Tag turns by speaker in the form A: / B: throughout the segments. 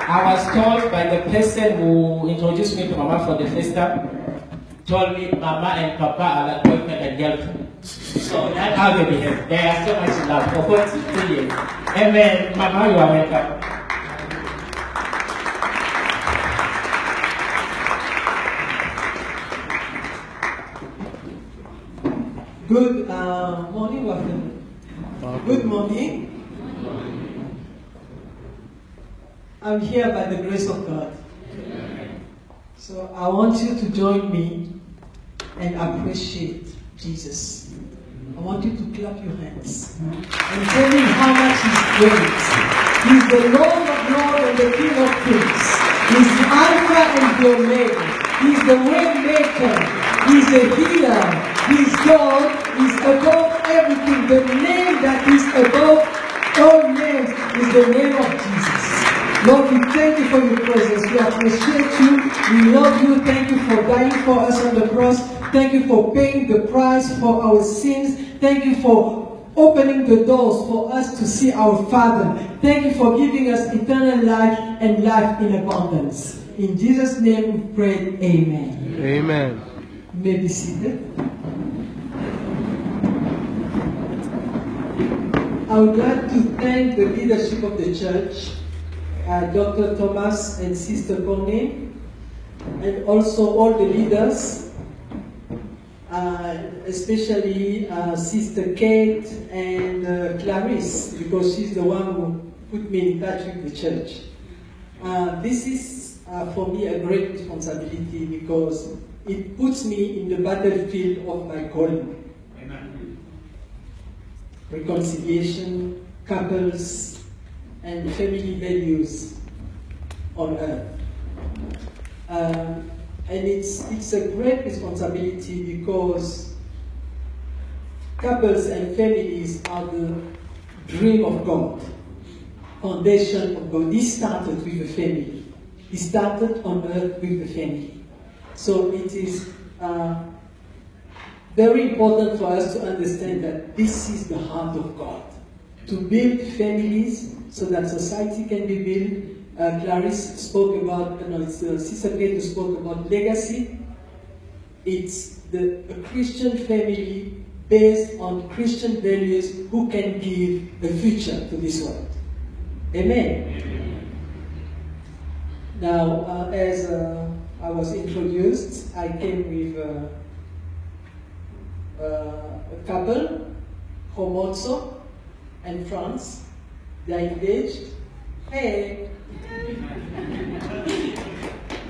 A: I was told by the person who introduced me to Mama for the first time, told me Mama and Papa are like boyfriend and girlfriend. So that's how they behave. They are so much in love for 42 years. Amen. Mama, you are welcome.
B: Good morning, welcome. Good morning. I'm here by the grace of God. So I want you to join me and appreciate Jesus. I want you to clap your hands and tell him how much he's great. He's the Lord of Lords and the King of Kings. He's the Alpha and the Omega. He's the way maker. He's the healer. He's God. He's above everything. The name that is above all names is the name of Jesus. Lord, we thank you for your presence. We appreciate you. We love you. Thank you for dying for us on the cross. Thank you for paying the price for our sins. Thank you for opening the doors for us to see our Father. Thank you for giving us eternal life and life in abundance. In Jesus' name we pray, amen.
C: Amen.
B: You may be seated. I would like to thank the leadership of the church, Dr. Thomas and Sister Bonnie, and also all the leaders, especially Sister Kate and Clarice, because she's the one who put me in touch with the church. This is for me a great responsibility because it puts me in the battlefield of my calling. Amen. Reconciliation, couples, and family values on earth. And it's a great responsibility because couples and families are the dream of God, foundation of God. He started with the family. He started on earth with the family. So it is very important for us to understand that this is the heart of God. To build families so that society can be built. Clarice spoke about, Sister Kate spoke about legacy. It's a Christian family based on Christian values who can give a future to this world. Amen. Amen. Now, as I was introduced, I came with a couple, Romozzo and France. They are engaged. Hey!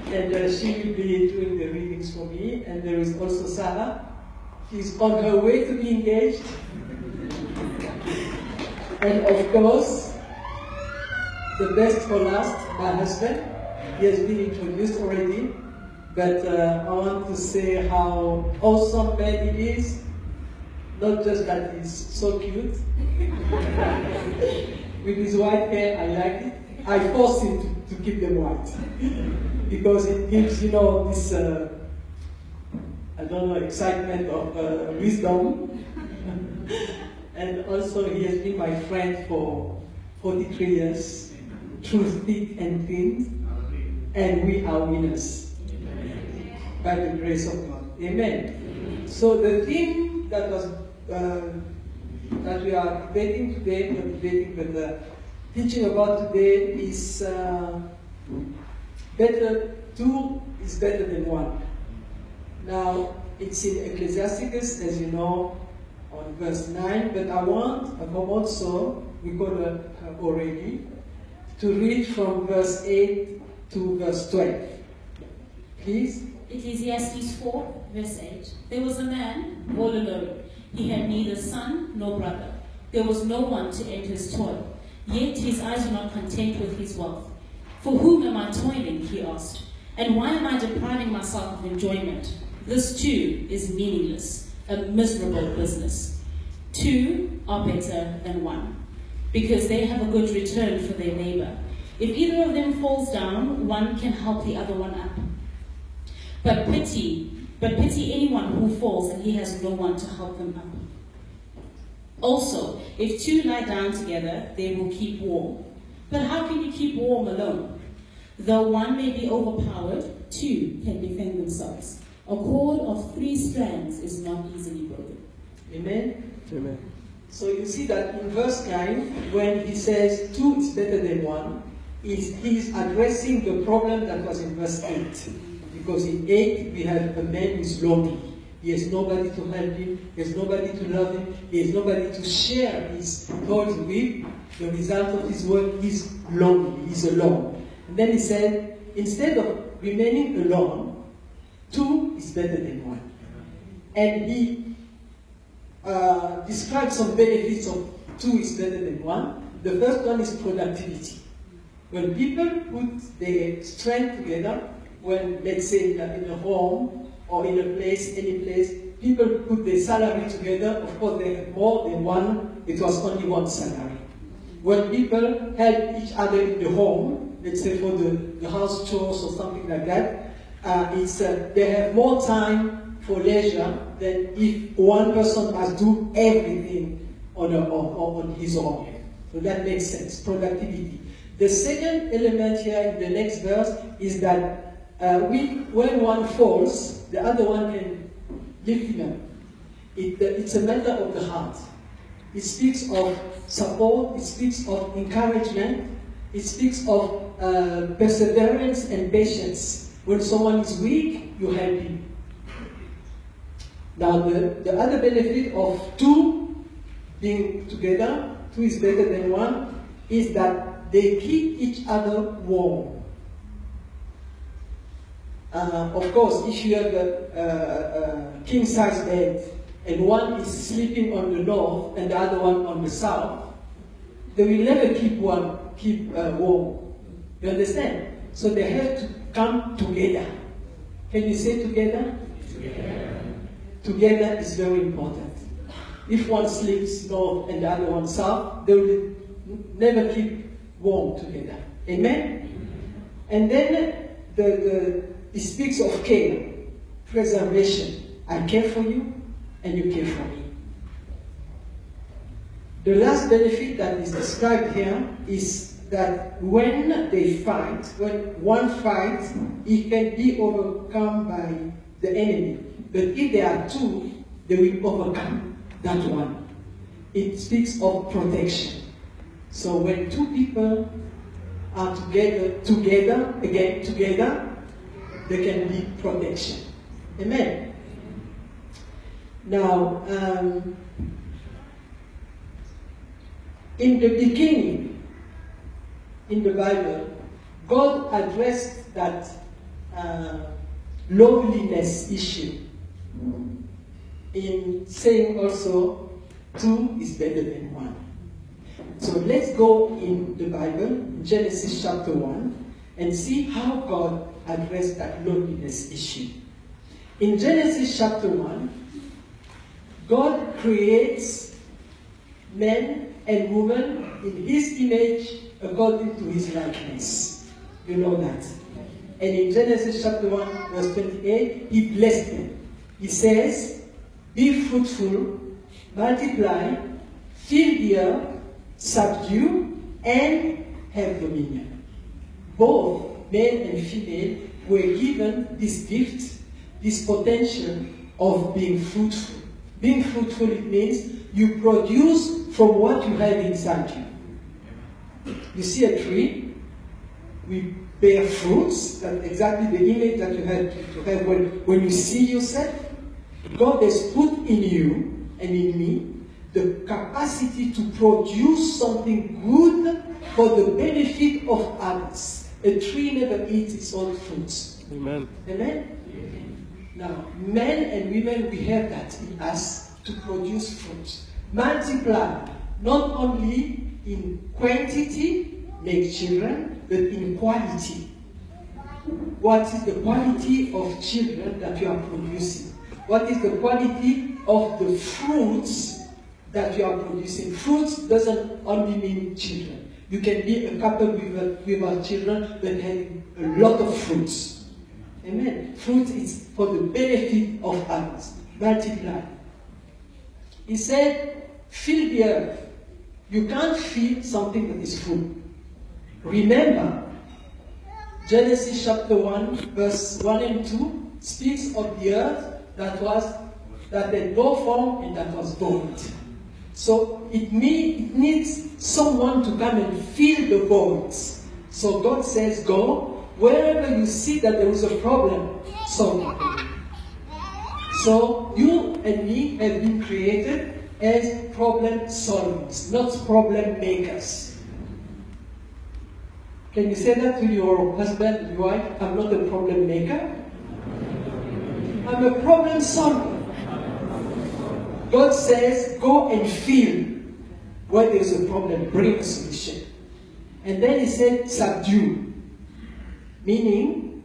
B: And she will be doing the readings for me. And there is also Sarah. She's on her way to be engaged. And of course, the best for last, my husband. He has been introduced already. But I want to say how awesome man he is. Not just that he's so cute. With his white hair, I like it. I force him to keep them white. Because it gives, this, excitement of wisdom. And also he has been my friend for 43 years, through thick and thin. And we are winners. By the grace of God. Amen. So the theme that was that we are debating today, teaching about today is two is better than one. Now it's in Ecclesiasticus, as you know, on verse 9. But I want also, we call her already, to read from verse 8 to verse 12. Please.
D: Ecclesiastes 4, verse 8. There was a man all alone. He had neither son nor brother. There was no one to end his toil. Yet his eyes were not content with his wealth. For whom am I toiling, he asked, and why am I depriving myself of enjoyment? This too is meaningless, a miserable business. Two are better than one, because they have a good return for their labor. If either of them falls down, one can help the other one up. But pity anyone who falls and he has no one to help them up. Also, if two lie down together, they will keep warm. But how can you keep warm alone? Though one may be overpowered, two can defend themselves. A cord of 3 strands is not easily broken.
B: Amen?
C: Amen.
B: So you see that in verse 9, when he says 2 is better than 1, he's addressing the problem that was in verse 8. Because in 8, we have a man who is lonely. He has nobody to help him, he has nobody to love him, he has nobody to share his thoughts with. The result of his work is lonely, he's alone. And then he said, instead of remaining alone, 2 is better than 1. And he describes some benefits of 2 is better than 1. The first one is productivity. When people put their strength together, when, let's say, in a home or in a place, any place, people put their salary together, of course they have more than one, it was only one salary. When people help each other in the home, let's say for the house chores or something like that, they have more time for leisure than if one person must do everything on his own. So that makes sense, productivity. The second element here in the next verse is that when one falls, the other one can lift him up. It's a matter of the heart. It speaks of support, it speaks of encouragement, it speaks of perseverance and patience. When someone is weak, you help him. Now, the other benefit of 2 being together, 2 is better than 1, is that they keep each other warm. Of course, if you have a king-size bed and one is sleeping on the north and the other one on the south, they will never keep warm. You understand? So they have to come together. Can you say together? Together. Together is very important. If one sleeps north and the other one south, they will never keep warm together. Amen? And then it speaks of care, preservation. I care for you and you care for me. The last benefit that is described here is that when they fight, when one fights, it can be overcome by the enemy. But if there are 2, they will overcome that one. It speaks of protection. So when 2 people are together, there can be protection. Amen. Now, in the beginning, in the Bible, God addressed that loneliness issue in saying also 2 is better than 1. So let's go in the Bible, Genesis chapter 1, and see how God addressed that loneliness issue. In Genesis chapter 1, God creates men and women in his image according to his likeness. You know that. And in Genesis chapter 1, verse 28, he blessed them. He says, be fruitful, multiply, fill the earth, subdue, and have dominion. Both male and female were given this gift, this potential of being fruitful. Being fruitful, it means you produce from what you have inside you. You see a tree, we bear fruits, that's exactly the image that you have to have when you see yourself. God has put in you and in me the capacity to produce something good for the benefit of others. A tree never eats its own fruits.
C: Amen.
B: Amen? Now, men and women, we have that in us to produce fruits. Multiply, not only in quantity, make children, but in quality. What is the quality of children that you are producing? What is the quality of the fruits that you are producing? Fruits doesn't only mean children. You can be a couple without children, but having a lot of fruits. Amen. Fruit is for the benefit of others. Multiply. He said, fill the earth. You can't feed something that is full. Remember, Genesis chapter 1, verse 1 and 2 speaks of the earth that had no form and that was void. So it needs someone to come and fill the voids. So God says, go, wherever you see that there is a problem, solve it. So you and me have been created as problem solvers, not problem makers. Can you say that to your husband, your wife? I'm not a problem maker. I'm a problem solver. God says, go and feel where there's a problem, bring a solution. And then he said, subdue. Meaning,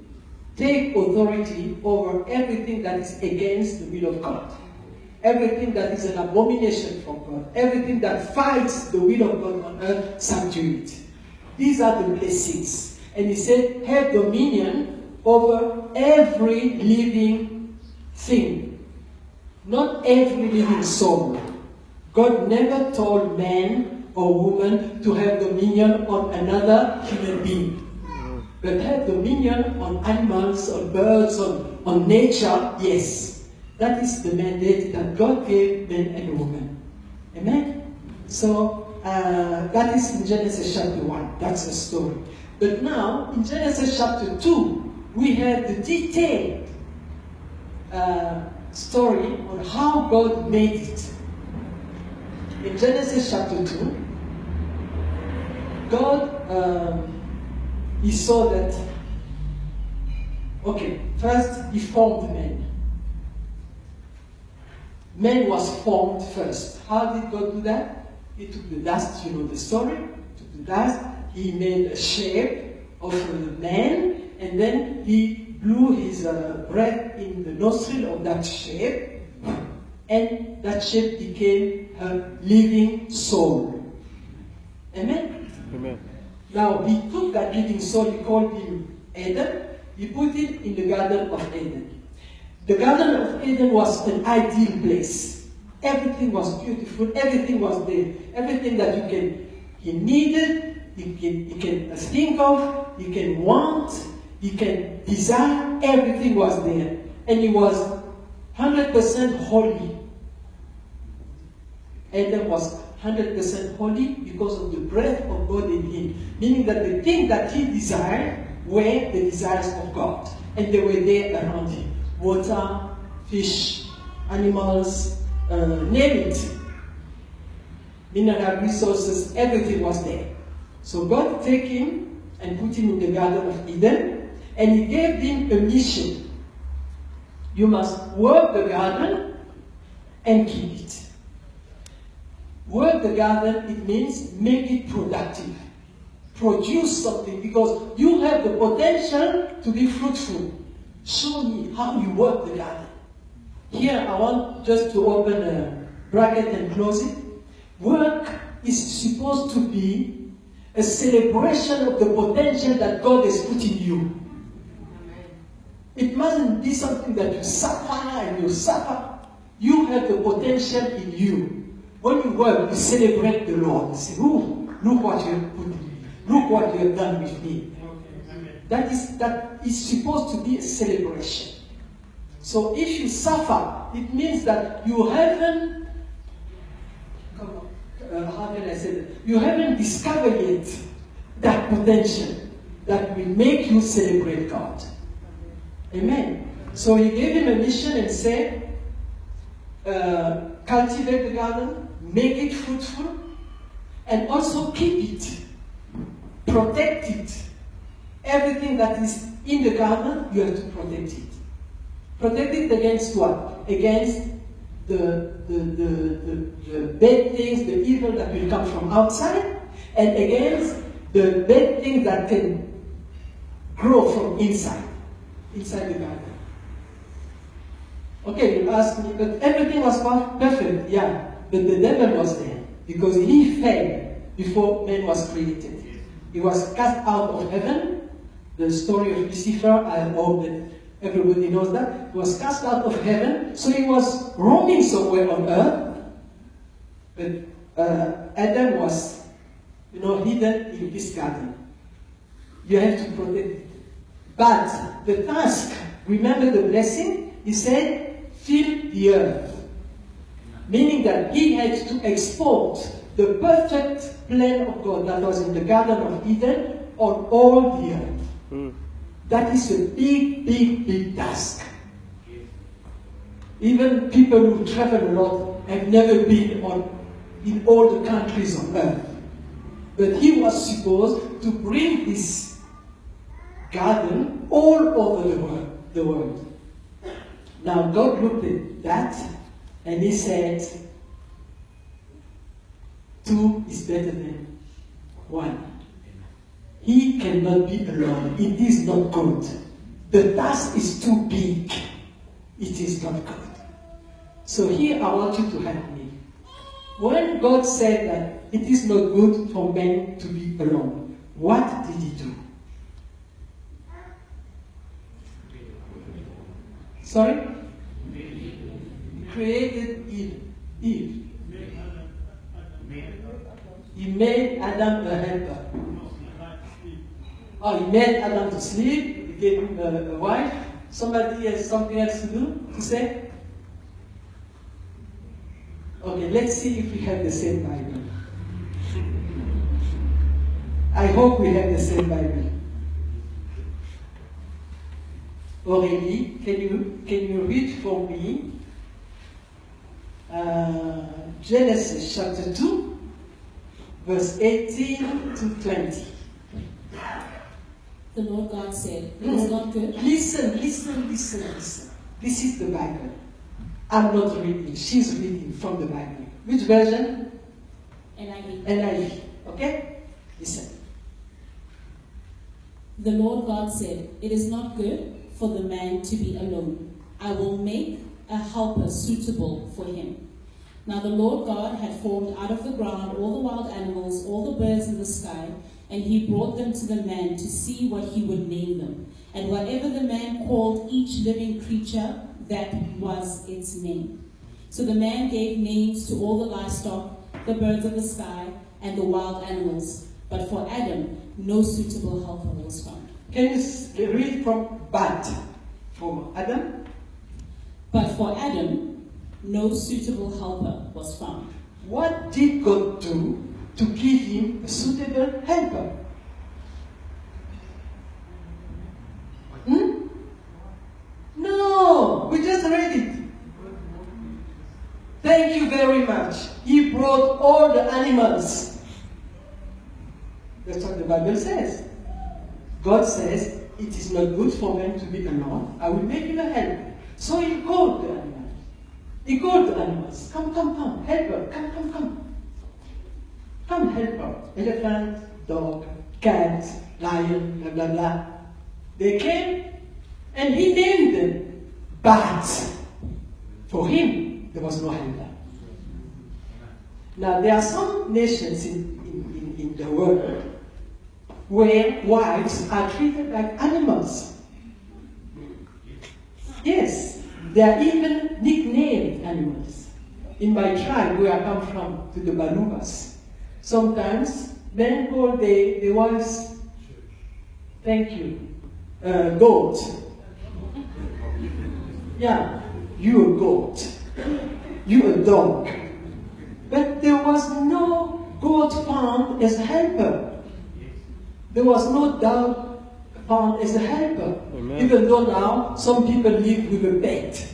B: take authority over everything that is against the will of God. Everything that is an abomination from God. Everything that fights the will of God on earth, subdue it. These are the blessings. And he said, have dominion over every living thing. Not every living soul. God never told man or woman to have dominion on another human being. But have dominion on animals, on birds, on nature, yes. That is the mandate that God gave man and woman. Amen? So, that is in Genesis chapter 1. That's the story. But now, in Genesis chapter 2, we have the detailed story on how God made it. In Genesis chapter 2, God, he saw that, okay, first he formed man. Man was formed first. How did God do that? He took the dust, you know the story, took the dust, he made a shape of the man, and then he blew his breath in the nostril of that shape, and that shape became a living soul. Amen?
C: Amen.
B: Now, he took that living soul, he called him Adam, he put it in the Garden of Eden. The Garden of Eden was an ideal place. Everything was beautiful, everything was there. Everything that he needed, he can think of, he can want, he can desire, everything was there. And he was 100% holy. Adam was 100% holy because of the breath of God in him. Meaning that the thing that he desired were the desires of God. And they were there around him. Water, fish, animals, name it. Mineral resources, everything was there. So God took him and put him in the Garden of Eden. And he gave him a mission. You must work the garden and keep it. Work the garden, it means make it productive. Produce something, because you have the potential to be fruitful. Show me how you work the garden. Here I want just to open a bracket and close it. Work is supposed to be a celebration of the potential that God has put in you. It mustn't be something that you suffer and you suffer. You have the potential in you. When you work, you celebrate the Lord. You say, "Ooh, look what you have put in me. Look what you have done with me." That is supposed to be a celebration. So if you suffer, it means that you haven't, how can I say that? You haven't discovered yet that potential that will make you celebrate God. Amen. So he gave him a mission and said, cultivate the garden, make it fruitful, and also keep it, protect it. Everything that is in the garden, you have to protect it. Protect it against what? Against the bad things, the evil that will come from outside, and against the bad things that can grow from inside the garden. Okay, you ask me, but everything was perfect. Yeah, but the devil was there because he fell before man was created. He was cast out of heaven. The story of Lucifer, I hope that everybody knows that. He was cast out of heaven, so he was roaming somewhere on earth. But Adam was, hidden in this garden. You have to protect it. But the task, remember the blessing? He said, fill the earth. Meaning that he had to export the perfect plan of God that was in the Garden of Eden on all the earth. That is a big, big, big task. Even people who travel a lot have never been in all the countries on earth. But he was supposed to bring this garden all over the world. Now God looked at that and he said, 2 is better than 1. He cannot be alone. It is not good. The task is too big. It is not good. So here I want you to help me. When God said that it is not good for men to be alone, what did he do? Sorry? He created Eve. He made Adam a helper. Oh, he made Adam to sleep. He gave him a wife. Somebody has something else to do, to say? Okay, let's see if we have the same Bible. I hope we have the same Bible. Aurélie, can you read for me Genesis chapter 2, verse 18 to 20.
D: The Lord God said, it is not good.
B: Listen. This is the Bible. I'm not reading. She's reading from the Bible. Which version?
D: NIV.
B: NIV. Okay? Listen.
D: The Lord God said, it is not good for the man to be alone. I will make a helper suitable for him. Now the Lord God had formed out of the ground all the wild animals, all the birds in the sky, and he brought them to the man to see what he would name them. And whatever the man called each living creature, that was its name. So the man gave names to all the livestock, the birds of the sky, and the wild animals. But for Adam, no suitable helper was found.
B: Can you read from but for Adam?
D: But for Adam, no suitable helper was found.
B: What did God do to give him a suitable helper? No, we just read it. Thank you very much. He brought all the animals. That's what the Bible says. God says, it is not good for men to be alone. I will make him a helper. So he called the animals. He called the animals. Come, helper, come. Come, helper. Elephant, dog, cat, lion, blah, blah, blah. They came and he named them. But for him, there was no helper. Now, there are some nations in the world where wives are treated like animals. Yes, they are even nicknamed animals. In my tribe, where I come from, to the Balubas, sometimes men call the wives, thank you, goat. Yeah, you a goat. You a dog. But there was no goat found as a helper. There was no dog found as a helper. Amen. Even though now some people live with a pet.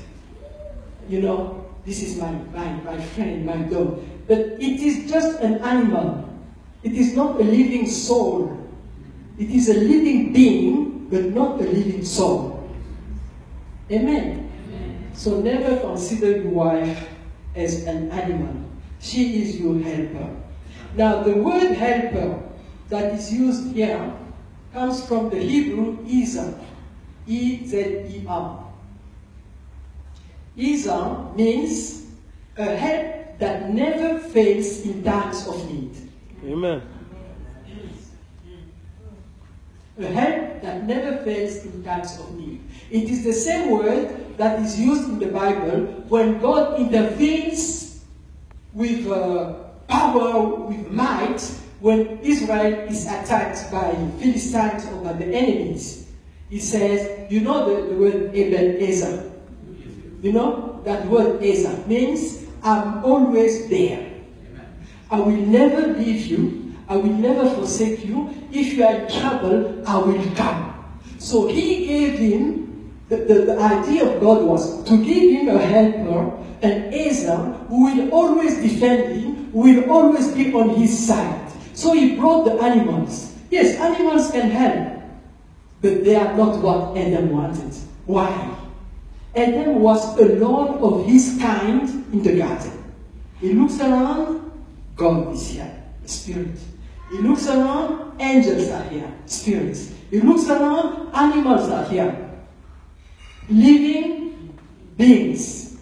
B: You know, this is my friend, my dog. But it is just an animal. It is not a living soul. It is a living being, but not a living soul. Amen. So never consider your wife as an animal. She is your helper. Now the word helper that is used here comes from the Hebrew Ezer. E-Z-E-R. Ezer means a help that never fails in times of need.
C: Amen.
B: A help that never fails in times of need. It is the same word that is used in the Bible when God intervenes with power, with might, when Israel is attacked by Philistines or by the enemies. He says, you know the word Ebenezer? You know, that word Ezer means I'm always there. I will never leave you. I will never forsake you. If you are in trouble, I will come. So he gave him, the idea of God was to give him a helper, an Ezer, who will always defend him, who will always be on his side. So he brought the animals. Yes, animals can help, but they are not what Adam wanted. Why? Adam was alone of his kind in the garden. He looks around, God is here, spirit. He looks around, angels are here, spirits. He looks around, animals are here, living beings.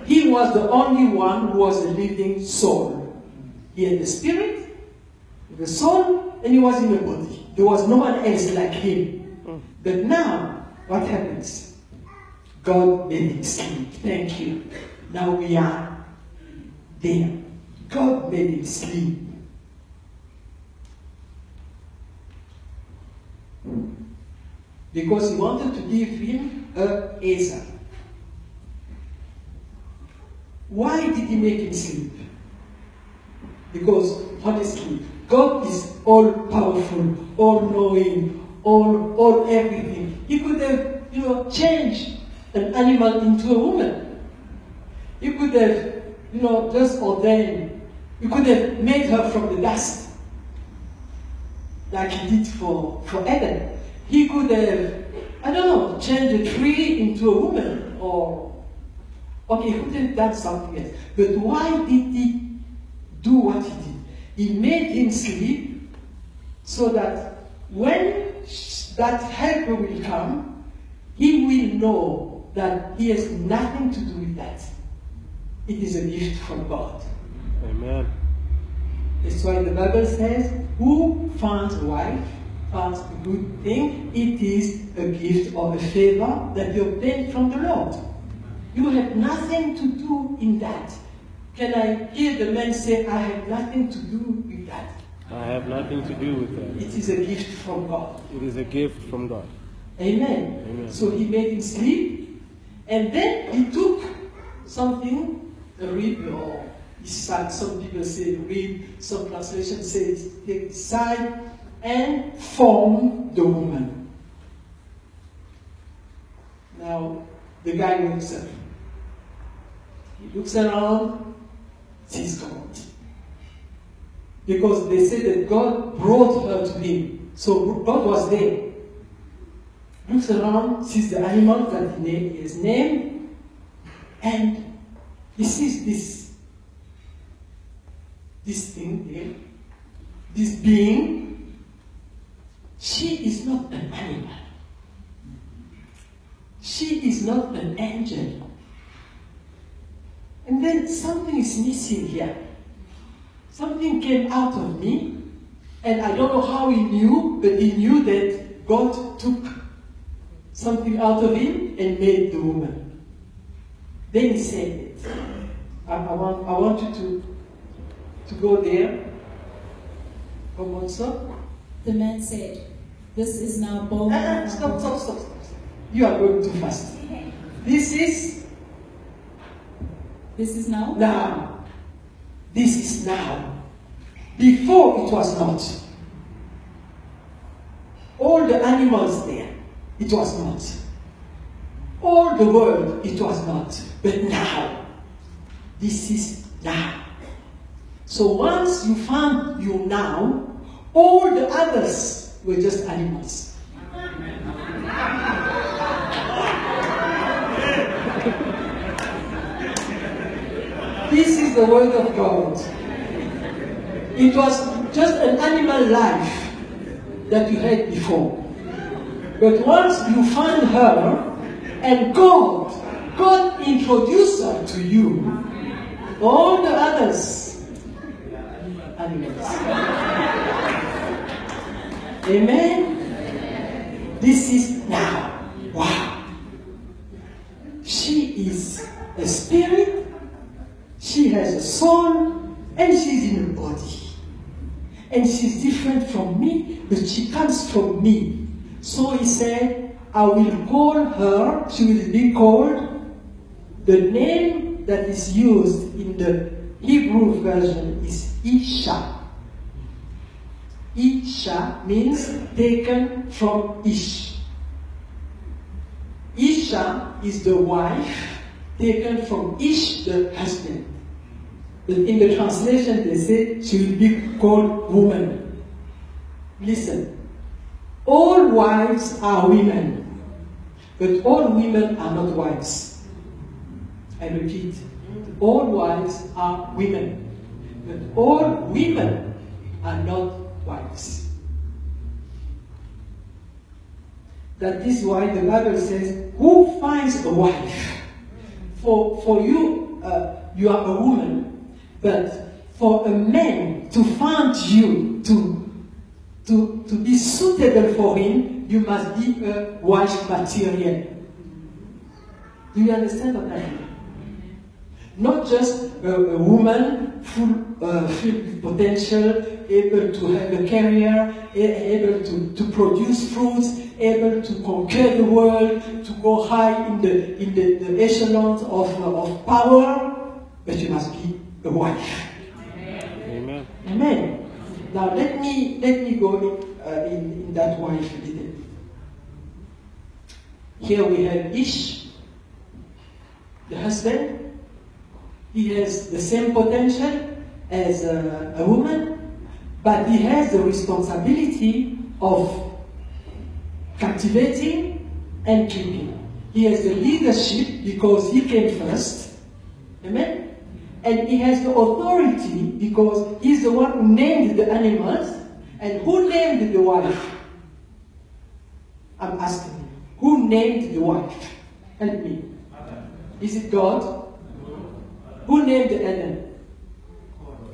B: He was the only one who was a living soul. He had the spirit, the soul, and he was in the body. There was no one else like him. But now, what happens? God made him sleep. Thank you. Now we are there. God made him sleep. Because he wanted to give him a Ezer. Why did he make him sleep? Because, honestly, God is all powerful, all knowing, all everything. He could have, changed an animal into a woman. He could have, just ordained. He could have made her from the dust, like he did for Adam. He could have, changed a tree into a woman, he could have done something else. But why did he do what he did? He made him sleep so that when that helper will come, he will know that he has nothing to do with that. It is a gift from God.
C: Amen.
B: That's why the Bible says, who finds a wife finds a good thing. It is a gift or a favor that you obtain from the Lord. You have nothing to do in that. Can I hear the man say, I have nothing to do with that?
C: I have nothing to do with that.
B: It is a gift from God.
C: It is a gift from God.
B: Amen.
C: Amen.
B: So he made him sleep, and then he took something, a rib, or some people say rib, some translations say take the side, and formed the woman. Now, the guy wakes up. He looks around, sees God. Because they say that God brought her to him. So God was there. Looks around, sees the animal that he has named, and he sees this thing there, this being. She is not an animal. She is not an angel. And then something is missing here. Something came out of me, and I don't know how he knew, but he knew that God took something out of him and made the woman. Then he said it. I want you to go there. Come on, sir.
D: The man said, "This is now bone."
B: Stop. You are going too fast. This is
D: now?
B: now. This is now. Before it was not. All the animals there, it was not. All the world, it was not. But now, this is now. So once you found you now, all the others were just animals. This is the word of God. It was just an animal life that you had before. But once you find her, and God introduced her to you, all the others, animals. Amen? This is now. Wow. She is a spirit. She has a soul, and she's in a body. And she's different from me, but she comes from me. So he said, I will call her, she will be called, the name that is used in the Hebrew version is Isha. Isha means taken from Ish. Isha is the wife taken from Ish, the husband. In the translation they say she will be called woman. Listen, all wives are women, but all women are not wives. I repeat, all wives are women, but all women are not wives. That is why the Bible says, who finds a wife? For you, you are a woman, but for a man to find you, to be suitable for him, you must be a wife material. Do you understand what I mean? Not just a woman filled with potential, able to have a career, able to produce fruits, able to conquer the world, to go high in the echelons of power, but you must be a wife.
C: Amen.
B: Amen. Now let me go in that wife a little bit. Here we have Ish, the husband. He has the same potential as a woman, but he has the responsibility of captivating and keeping. He has the leadership because he came first. Amen? And he has the authority because he's the one who named the animals. And who named the wife? I'm asking you. Who named the wife? Help me. Is it God? Who named the animal?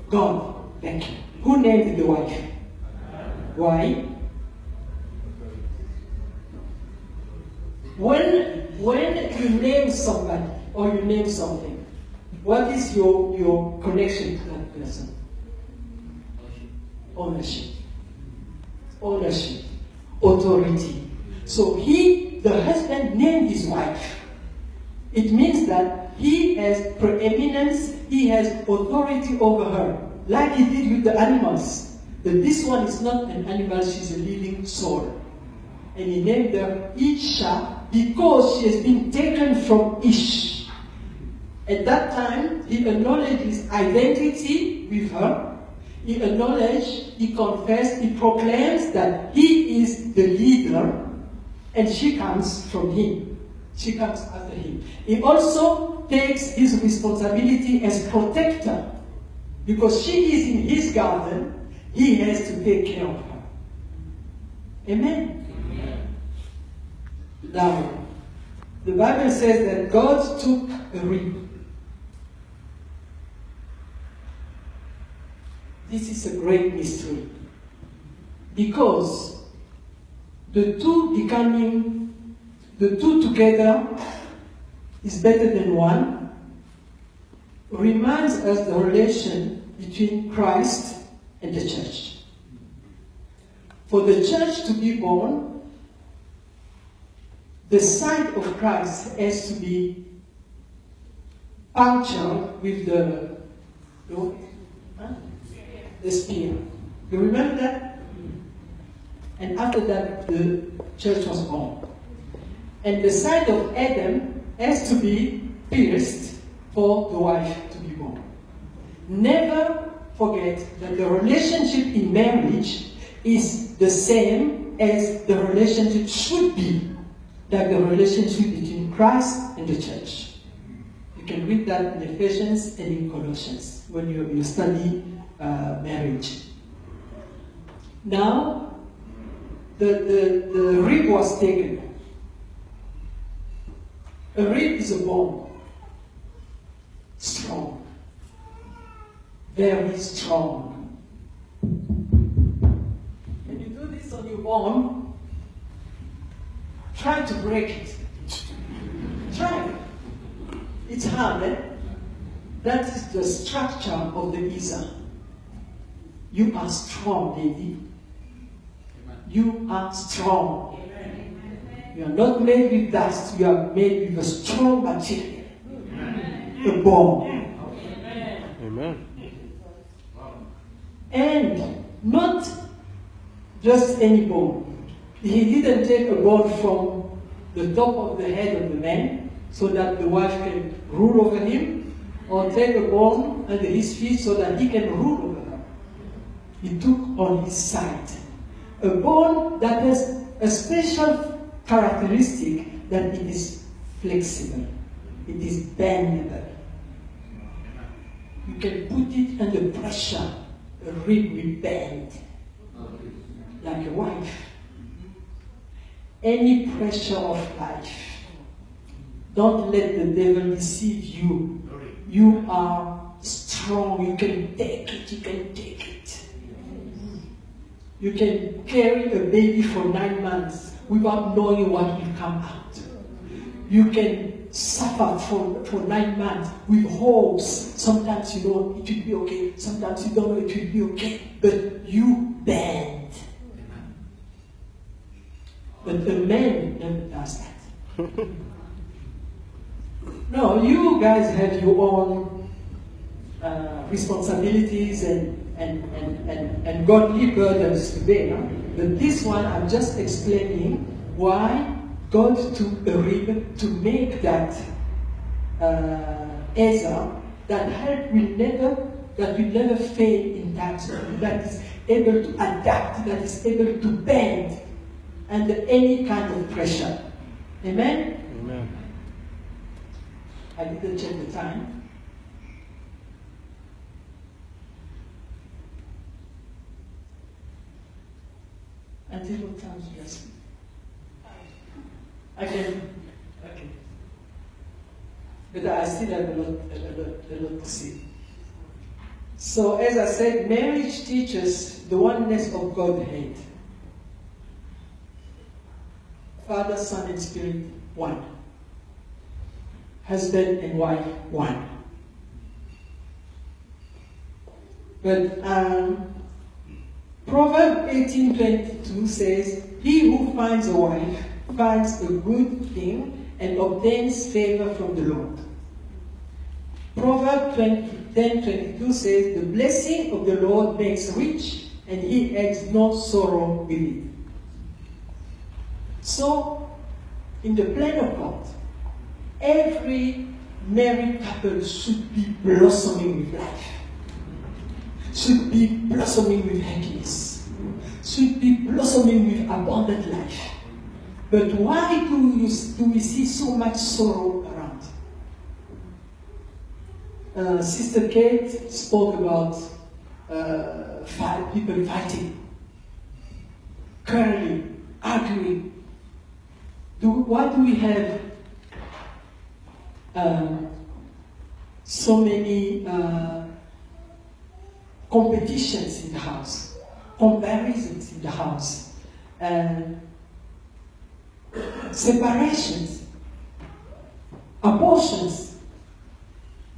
B: God. Thank you. Who named the wife? Why? When you name somebody or you name something, what is your connection to that person? Ownership. Ownership. Authority. So the husband named his wife. It means that he has preeminence, he has authority over her, like he did with the animals. But this one is not an animal, she's a living soul. And he named her Isha because she has been taken from Ish. At that time, he acknowledged his identity with her. He acknowledged, he confessed, he proclaims that he is the leader and she comes from him. She comes after him. He also takes his responsibility as protector. Because she is in his garden, he has to take care of her. Amen? Amen. Now, the Bible says that God took a rib. This is a great mystery. Because the two together is better than one, reminds us the relation between Christ and the church. For the church to be born, the side of Christ has to be punctured with the spear. You remember that? And after that, the church was born. And the side of Adam has to be pierced for the wife to be born. Never forget that the relationship in marriage is the same as the relationship should be, like the relationship between Christ and the church. You can read that in Ephesians and in Colossians when you study marriage. Now, the rib was taken. A rib is a bone. Strong. Very strong. When you do this on your bone, try to break it. Try. It's hard, eh? That is the structure of the Isa. You are strong, lady. You are strong. You are not made with dust, you are made with a strong material. A bone.
C: Amen.
B: And not just any bone. He didn't take a bone from the top of the head of the man so that the wife can rule over him, or take a bone under his feet so that he can rule over her. He took on his side a bone that has a special characteristic, that it is flexible, it is bendable. You can put it under pressure, a rib will bend, like a wife. Any pressure of life, don't let the devil deceive you. You are strong, you can take it, you can take it. You can carry a baby for 9 months without knowing what will come out. You can suffer for 9 months with hopes. Sometimes you know it will be okay, sometimes you don't know it will be okay, but you bend. But the man never does that. No, you guys have your own responsibilities and godly burdens to bear. But this one, I'm just explaining why God took a rib to make that Ezra, that help will never fail in that, that is able to adapt, that is able to bend under any kind of pressure. Amen?
C: Amen.
B: I didn't check the time. Until what time is yes? I can, okay. But I still have a lot to see. So as I said, marriage teaches the oneness of Godhead. Father, Son, and Spirit, one. Husband and wife, one. But Proverbs 18:22 says, "He who finds a wife finds a good thing and obtains favor from the Lord." Proverbs 10:22 says, "The blessing of the Lord makes rich, and he adds no sorrow with it." So, in the plan of God, every married couple should be blossoming with life, should be blossoming with happiness, should be blossoming with abundant life. But why do we see so much sorrow around? Sister Kate spoke about people fighting, quarreling, arguing. Why do we have so many competitions in the house, comparisons in the house, separations, abortions,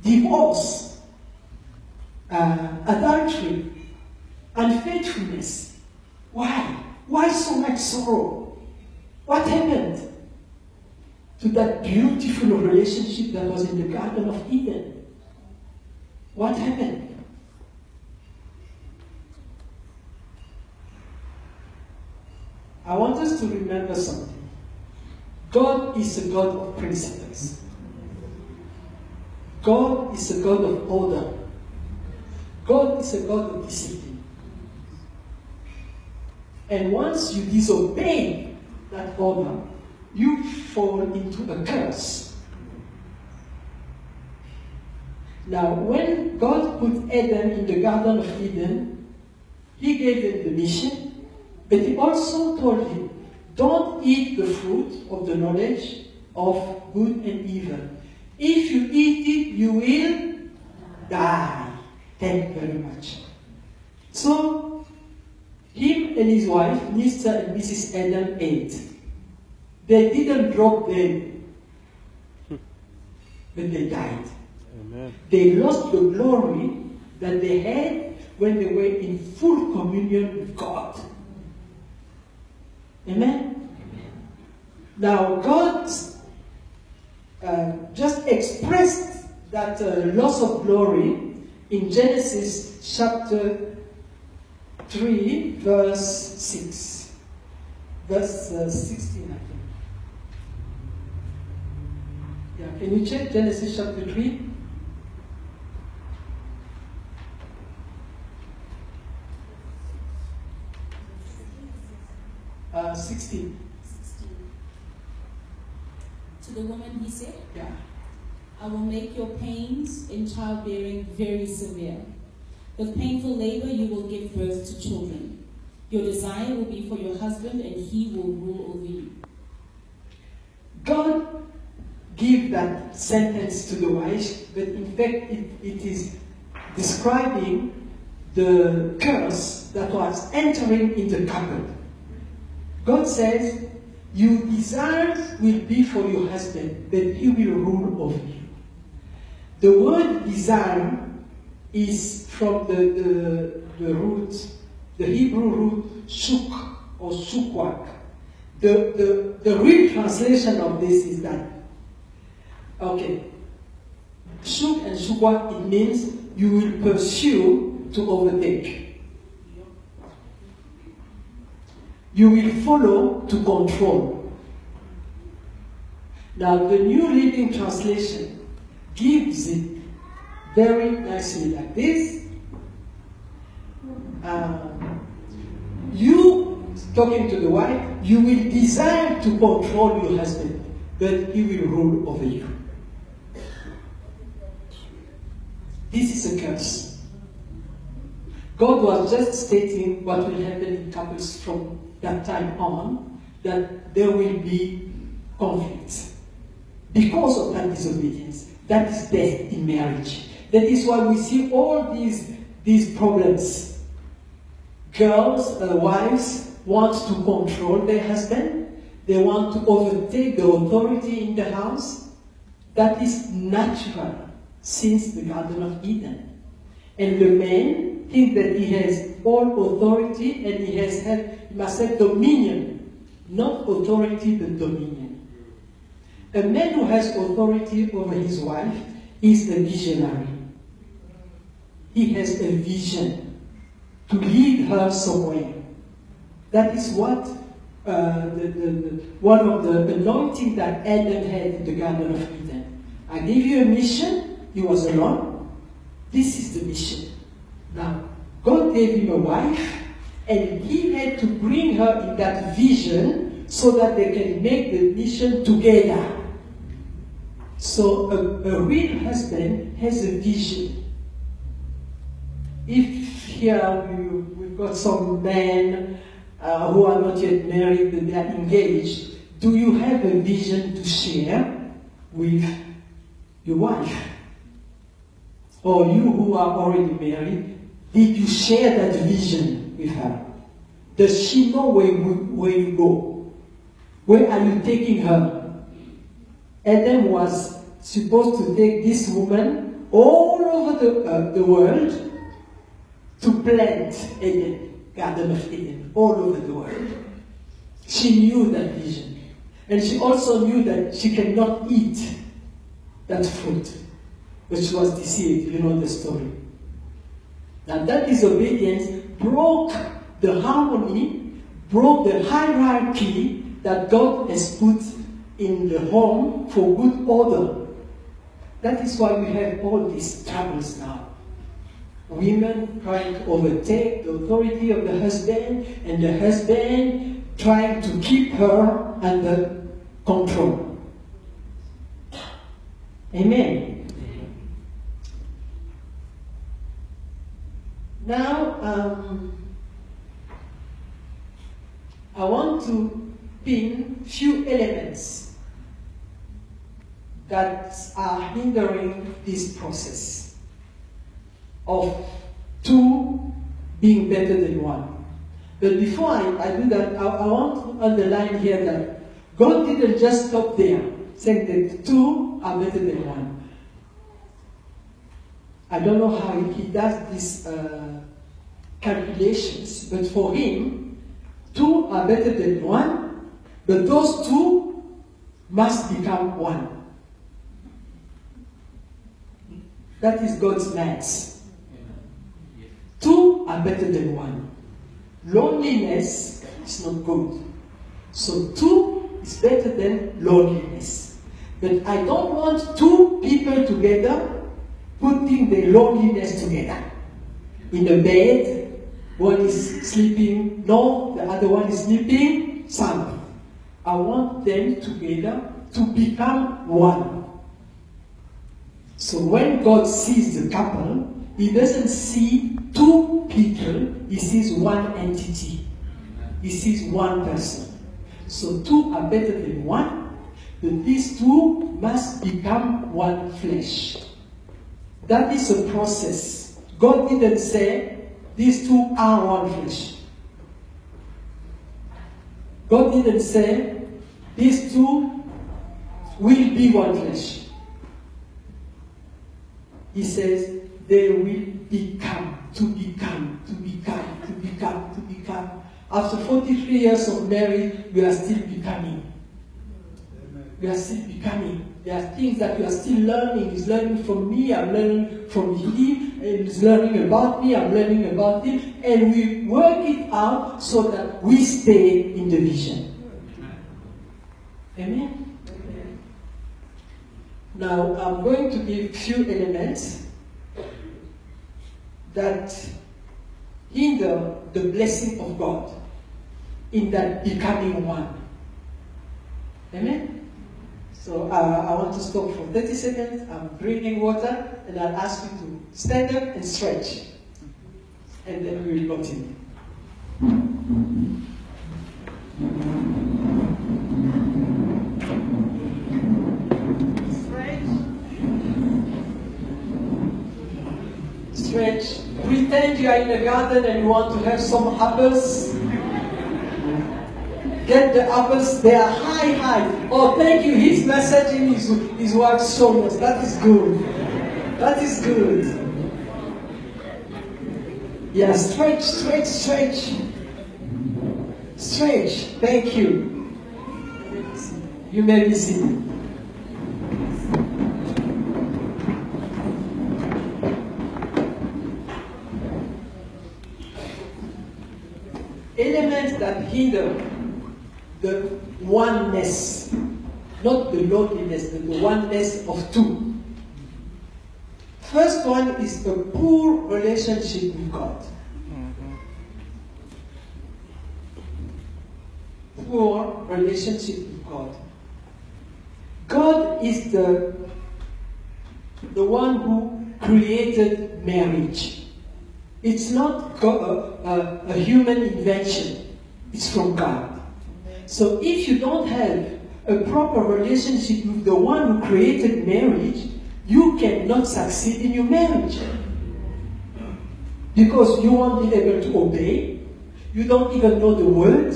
B: divorce, adultery, unfaithfulness? Why? Why so much sorrow? What happened to that beautiful relationship that was in the Garden of Eden? What happened? I want us to remember something. God is a God of principles. God is a God of order. God is a God of discipline. And once you disobey that order, you fall into a curse. Now, when God put Adam in the Garden of Eden, he gave him the mission, but he also told him, don't eat the fruit of the knowledge of good and evil. If you eat it, you will die. Thank you very much. So, him and his wife, Mr. and Mrs. Adam, ate. They didn't drop dead, but they died.
C: Amen.
B: They lost the glory that they had when they were in full communion with God. Amen? Now, God just expressed that loss of glory in Genesis chapter 3, verse 6. Verse 16, I think. Yeah, can you check Genesis chapter 3? Uh, 16.
D: To the woman he said,
B: Yeah.
D: I will make your pains in childbearing very severe. With painful labor you will give birth to children. Your desire will be for your husband, and he will rule over you.
B: God gave that sentence to the wife, but in fact it is describing the curse that was entering in the couple. God says, your desires will be for your husband, but he will rule over you. The word desire is from the root, the Hebrew root shuk or shukwak. The real translation of this is that, okay, shuk and shukwak, it means you will pursue to overtake. You will follow to control. Now, the New Living Translation gives it very nicely like this. You, talking to the wife, you will desire to control your husband, but he will rule over you. This is a curse. God was just stating what will happen in couples from that time on, that there will be conflicts because of that disobedience. That is death in marriage. That is why we see all these problems. Girls, wives want to control their husband. They want to overtake the authority in the house. That is natural since the Garden of Eden. And the man thinks that he has all authority and he must have dominion. Not authority, but dominion. A man who has authority over his wife is a visionary. He has a vision to lead her somewhere. That is what one of the anointing that Adam had in the Garden of Eden. I gave you a mission, he was alone. This is the mission. Now, God gave him a wife, and he had to bring her in that vision so that they can make the mission together. So a real husband has a vision. If here we've got some men who are not yet married, but they are engaged, do you have a vision to share with your wife? Or you who are already married, did you share that vision with her? Does she know where you go? Where are you taking her? Adam was supposed to take this woman all over the world to plant Eden, Garden of Eden, all over the world. She knew that vision. And she also knew that she cannot eat that fruit. But she was deceived, you know the story. Now that disobedience broke the harmony, broke the hierarchy that God has put in the home for good order. That is why we have all these troubles now. Women trying to overtake the authority of the husband, and the husband trying to keep her under control. Amen. Now, I want to pin few elements that are hindering this process of two being better than one. But before I do that, I want to underline here that God didn't just stop there, saying that two are better than one. I don't know how he does these calculations, but for him, two are better than one, but those two must become one. That is God's maths. Two are better than one. Loneliness is not good. So two is better than loneliness. But I don't want two people together putting their loneliness together. In a bed, one is sleeping north, the other one is sleeping south. I want them together to become one. So when God sees the couple, He doesn't see two people, He sees one entity. He sees one person. So two are better than one, but these two must become one flesh. That is a process. God didn't say these two are one flesh. God didn't say these two will be one flesh. He says they will become, to become, to become, to become, to become. After 43 years of marriage, we are still becoming. We are still becoming. There are things that we are still learning. He's learning from me, I'm learning from him, and he's learning about me, I'm learning about him, and we work it out so that we stay in the vision. Amen? Now, I'm going to give a few elements that hinder the blessing of God in that becoming one. Amen? So I want to stop for 30 seconds. I'm drinking water, and I'll ask you to stand up and stretch. And then we will continue. Stretch. Pretend you are in a garden and you want to have some apples. Get the apples, they are high. Oh, thank you. His messaging is what shown us. That is good. That is good. Yeah, stretch. Stretch. Thank you. You may be seated. Elements that hinder the oneness, not the loneliness, but the oneness of two. First one is a poor relationship with God. Poor relationship with God. God is the one who created marriage. It's not a human invention. It's from God. So if you don't have a proper relationship with the one who created marriage, you cannot succeed in your marriage. Because you won't be able to obey, you don't even know the word,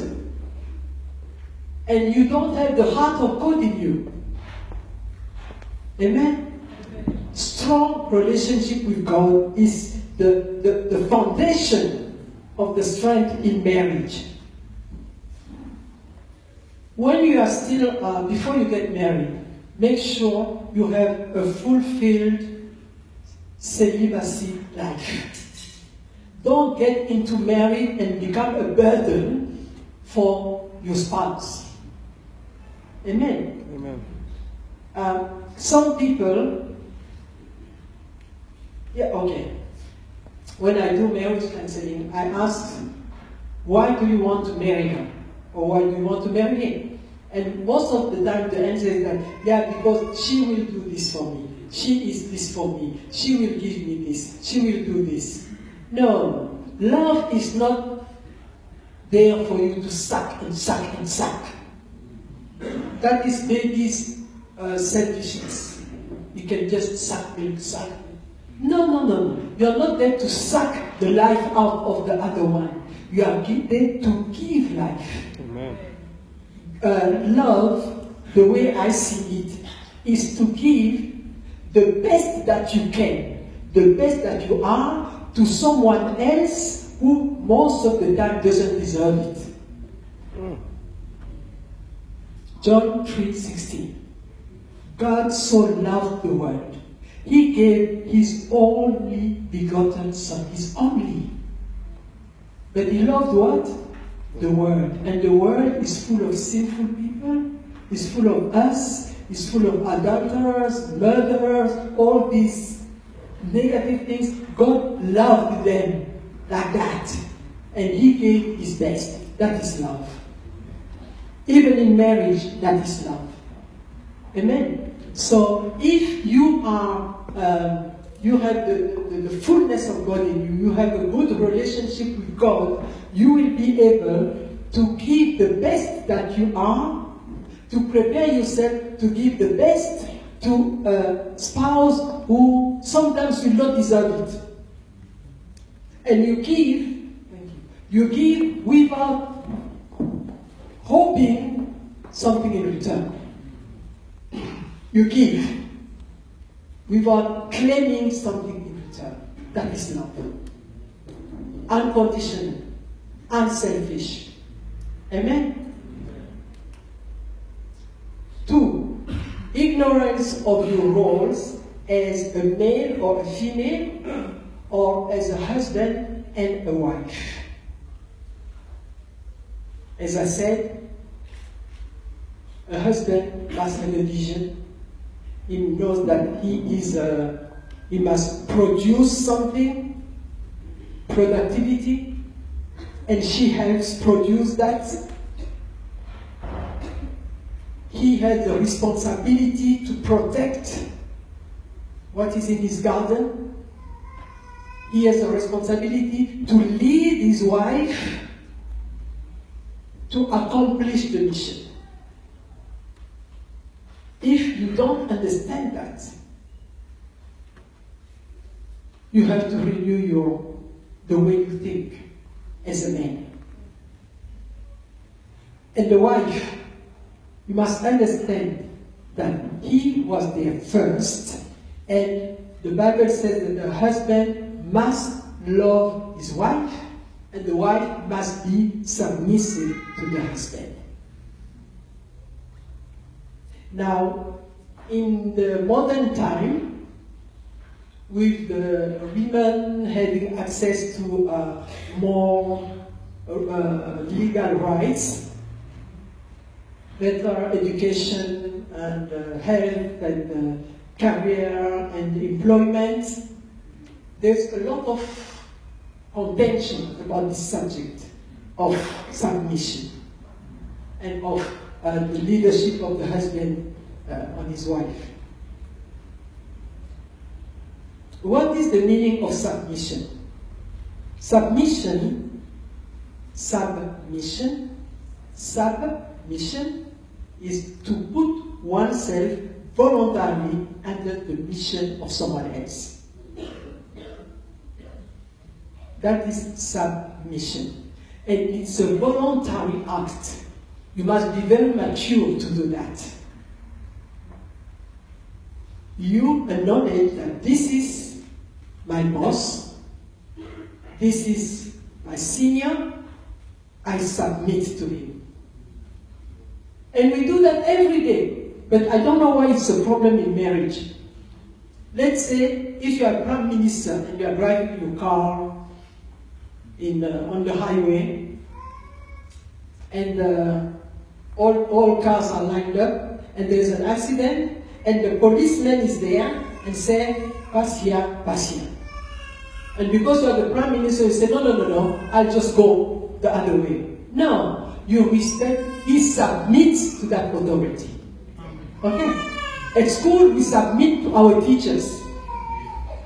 B: and you don't have the heart of God in you. Amen? Strong relationship with God is the foundation of the strength in marriage. When you are still, before you get married, make sure you have a fulfilled celibacy life. Don't get into marriage and become a burden for your spouse. Amen?
C: Amen.
B: Some people, when I do marriage counseling, I ask, why do you want to marry her? Or why do you want to marry him? And most of the time the answer is that, because she will do this for me. She is this for me. She will give me this. She will do this. No. Love is not there for you to suck and suck and suck. That is baby's selfishness. You can just suck milk, suck milk. No. You're not there to suck the life out of the other one. You are there to give life.
C: Amen.
B: Love, the way I see it, is to give the best that you can, the best that you are, to someone else who most of the time doesn't deserve it. John 3:16. God so loved the world. He gave his only begotten Son, his only. But he loved what? The world. And the world is full of sinful people, is full of us, is full of adulterers, murderers, all these negative things. God loved them like that. And he gave his best. That is love. Even in marriage, that is love. Amen. So if you are, you have the fullness of God in you, you have a good relationship with God, you will be able to give the best that you are, to prepare yourself to give the best to a spouse who sometimes will not deserve it. And you give without hoping something in return. You give without claiming something in return. That is love. Unconditional, unselfish. Amen? 2, ignorance of your roles as a male or a female, or as a husband and a wife. As I said, a husband must have a vision. He knows that he must produce something, productivity, and she helps produce that. He has the responsibility to protect what is in his garden. He has a responsibility to lead his wife to accomplish the mission. If you don't understand that, you have to renew the way you think as a man. And the wife, you must understand that he was there first, and the Bible says that the husband must love his wife, and the wife must be submissive to the husband. Now, in the modern time, with the women having access to more legal rights, better education and health and career and employment, there's a lot of contention about this subject of submission and of the leadership of the husband on his wife. What is the meaning of submission? Submission is to put oneself voluntarily under the mission of someone else. That is submission. And it's a voluntary act. You must be very mature to do that. You acknowledge that this is my boss, this is my senior, I submit to him. And we do that every day, but I don't know why it's a problem in marriage. Let's say if you are Prime Minister and you are driving your car on the highway, and all cars are lined up, and there's an accident, and the policeman is there and say, pass here, pass here. And because you are the Prime Minister, you say, no, I'll just go the other way. No, you respect, he submits to that authority. Okay? At school, we submit to our teachers.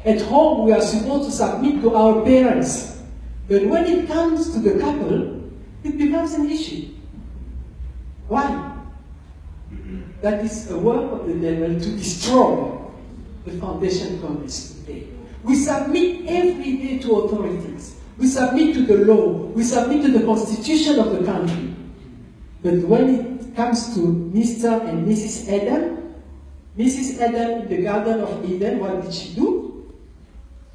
B: At home, we are supposed to submit to our parents. But when it comes to the couple, it becomes an issue. Why? That is a work of the devil to destroy the foundation of this today. We submit every day to authorities. We submit to the law. We submit to the constitution of the country. But when it comes to Mr. and Mrs. Adam in the Garden of Eden, what did she do?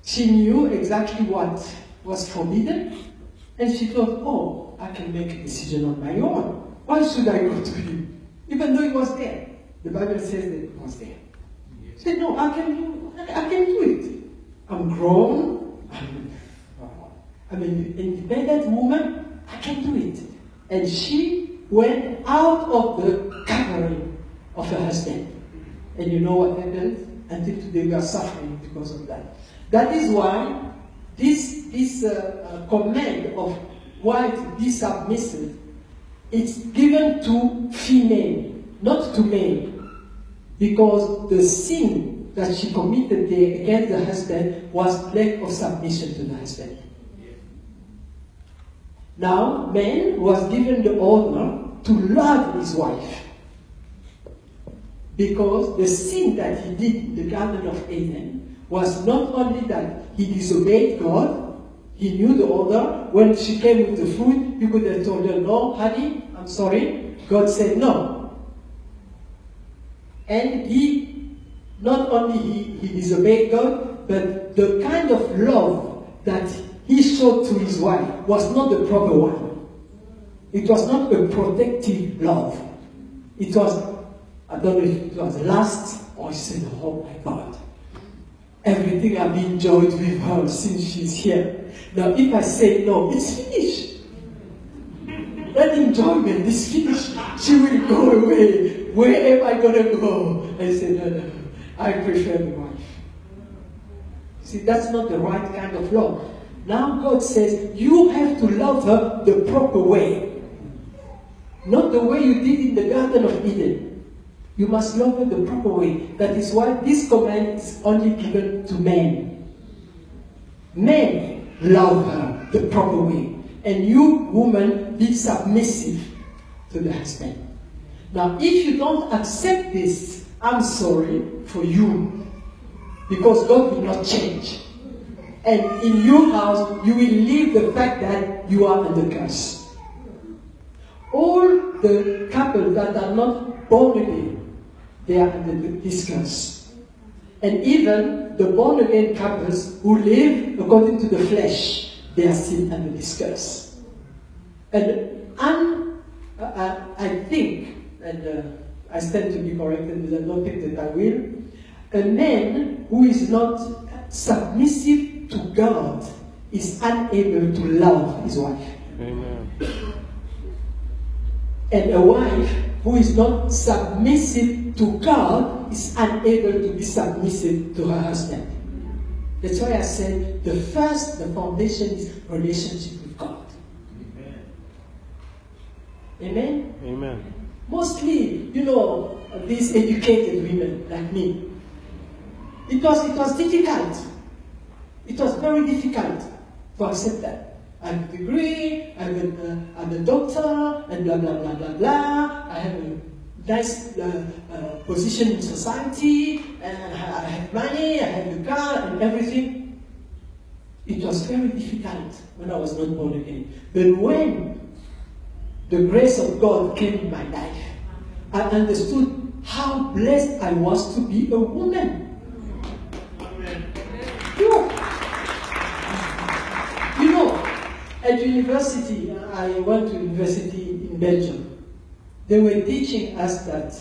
B: She knew exactly what was forbidden, and she thought, oh, I can make a decision on my own. Why should I go to him?
C: even though he was there. The Bible says that he was there. He said, no, I can do it. I'm grown. I'm an independent woman. I can do it. And she went out of the covering of her husband. And you know what happened? Until today we are suffering because of that. That is why this command of wife be submissive, it's given to female, not to men. Because the sin that she committed there against the husband was lack of submission to the husband. Now, man was given the honor to love his wife. Because the sin that he did in the Garden of Eden was not only that he disobeyed God, he knew the order. When she came with the food, he could have told her, no, honey, I'm sorry. God said no. And he, not only he disobeyed God, but the kind of love that he showed to his wife was not the proper one. It was not a protective love. It was, I don't know if it was lust, or he said, oh my God, everything I've enjoyed with her since she's here. Now if I say no, it's finished. That enjoyment is finished. She will go away. Where am I going to go? I said, no, I prefer the wife. See, that's not the right kind of love. Now God says, you have to love her the proper way. Not the way you did in the Garden of Eden. You must love her the proper way. That is why this command is only given to men. Men love her the proper way. And you, woman, be submissive to the husband. Now, if you don't accept this, I'm sorry for you. Because God will not change. And in your house, you will leave the fact that you are under curse. All the couples that are not born again, they are under this curse. And even the born again couples who live according to the flesh, they are still under this curse. And I think, and I stand to be corrected, but I don't think that I will, a man who is not submissive to God is unable to love his wife.
E: Amen.
C: And a wife who is not submissive to God is unable to be submissive to her husband. That's why I said the foundation is relationship with God. Amen?
E: Amen.
C: Mostly, these educated women like me, it was difficult. It was very difficult to accept that. I have a degree, I'm a doctor, and blah, blah, blah, blah, blah. I have a nice position in society, and I have money, I have a car, and everything. It was very difficult when I was not born again. But when the grace of God came in my life, I understood how blessed I was to be a woman. At university, I went to university in Belgium. They were teaching us that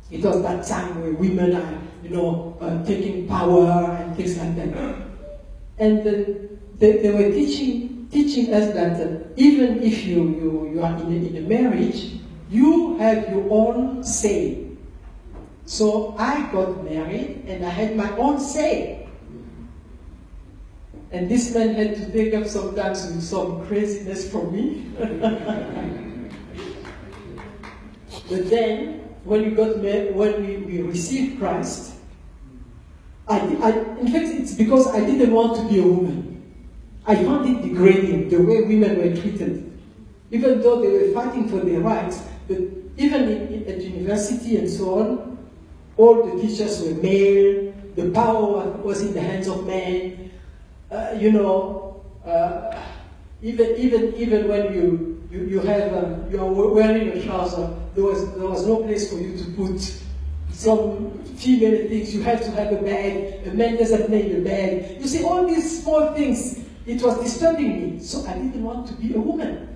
C: it was that time where women are, taking power and things like that. And they were teaching us that even if you are in a marriage, you have your own say. So I got married and I had my own say. And this man had to take up sometimes with some craziness from me. But then, when we received Christ, in fact, it's because I didn't want to be a woman. I found it degrading, the way women were treated. Even though they were fighting for their rights, but even at university and so on, all the teachers were male, the power was in the hands of men. Even when you are wearing a trouser, there was no place for you to put some female things. You have to have a bag. A man doesn't need a bag. You see, all these small things. It was disturbing me, so I didn't want to be a woman.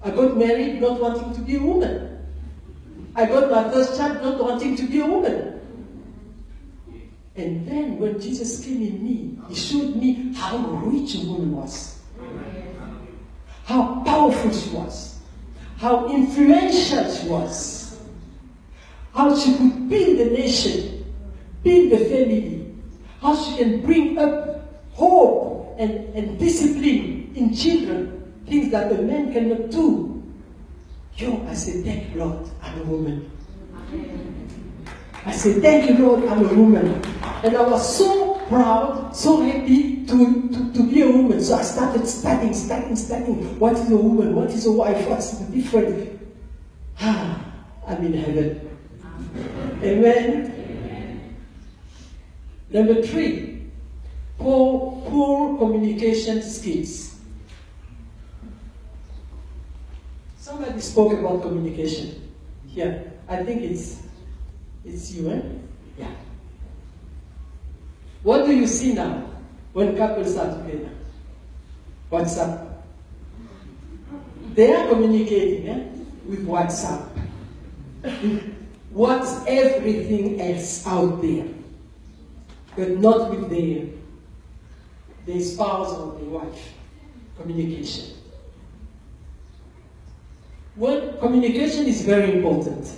C: I got married not wanting to be a woman. I got my first child not wanting to be a woman. And then when Jesus came in me, he showed me how rich a woman was. How powerful she was. How influential she was. How she could build a nation, build a family. How she can bring up hope and discipline in children, things that a man cannot do. I said, thank you, Lord, I'm a woman. I said, thank you, Lord, I'm a woman. And I was so proud, so happy to be a woman. So I started studying. What is a woman? What is a wife? What's the difference? I'm in heaven. Amen. Number 3, poor communication skills. Somebody spoke about communication. Here, I think it's you, eh? Yeah. What do you see now when couples are together? WhatsApp. They are communicating with WhatsApp. What's everything else out there, but not with their spouse or their wife. Communication. Well, communication is very important.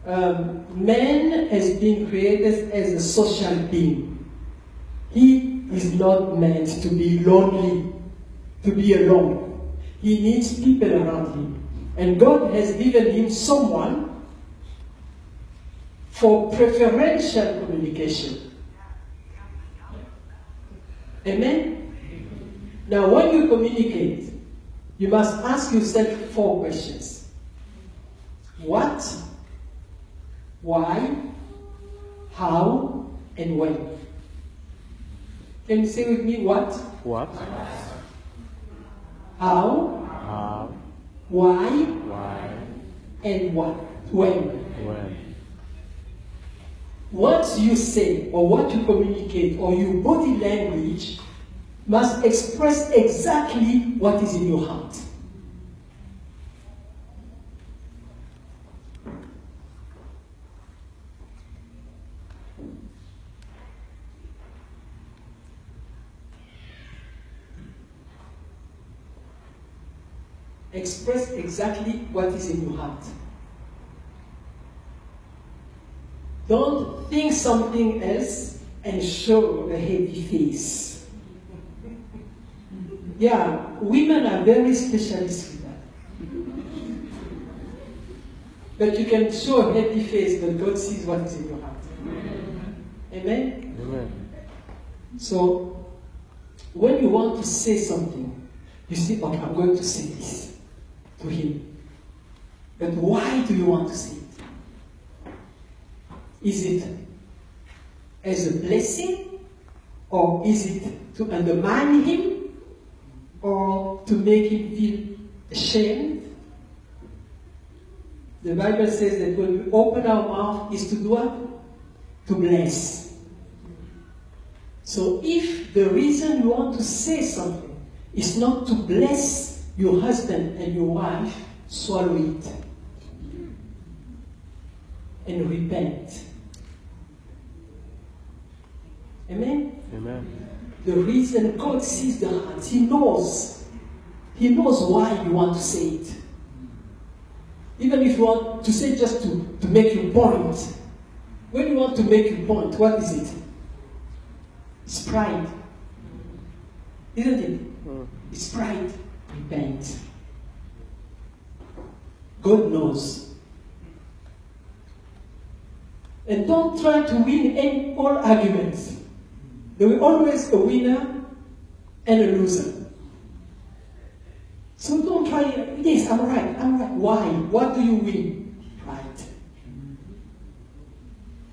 C: Man has been created as a social being. He is not meant to be lonely, to be alone. He needs people around him. And God has given him someone for preferential communication. Amen? Now, when you communicate, you must ask yourself 4 questions. What? Why? How? And when? Can you say with me what?
A: What?
C: How?
A: How?
C: Why?
A: Why?
C: And what? When?
A: When?
C: What you say or what you communicate or your body language must express exactly what is in your heart. Express exactly what is in your heart. Don't think something else and show a happy face. Yeah, women are very specialists with that. But you can show a happy face, but God sees what is in your heart. Amen?
A: Amen.
C: So, when you want to say something, you say, okay, I'm going to say this to him. But why do you want to say it? Is it as a blessing? Or is it to undermine him? Or to make him feel ashamed? The Bible says that when we open our mouth is to do what? To bless. So if the reason you want to say something is not to bless your husband and your wife, swallow it and repent. Amen?
A: Amen.
C: The reason God sees the heart, He knows why you want to say it. Even if you want to say just to make your point. When you want to make your point, what is it? It's pride. Isn't it? It's pride. Repent. God knows. And don't try to win all arguments. There will always a winner and a loser. So don't try, yes, I'm right. Why? What do you win? Pride.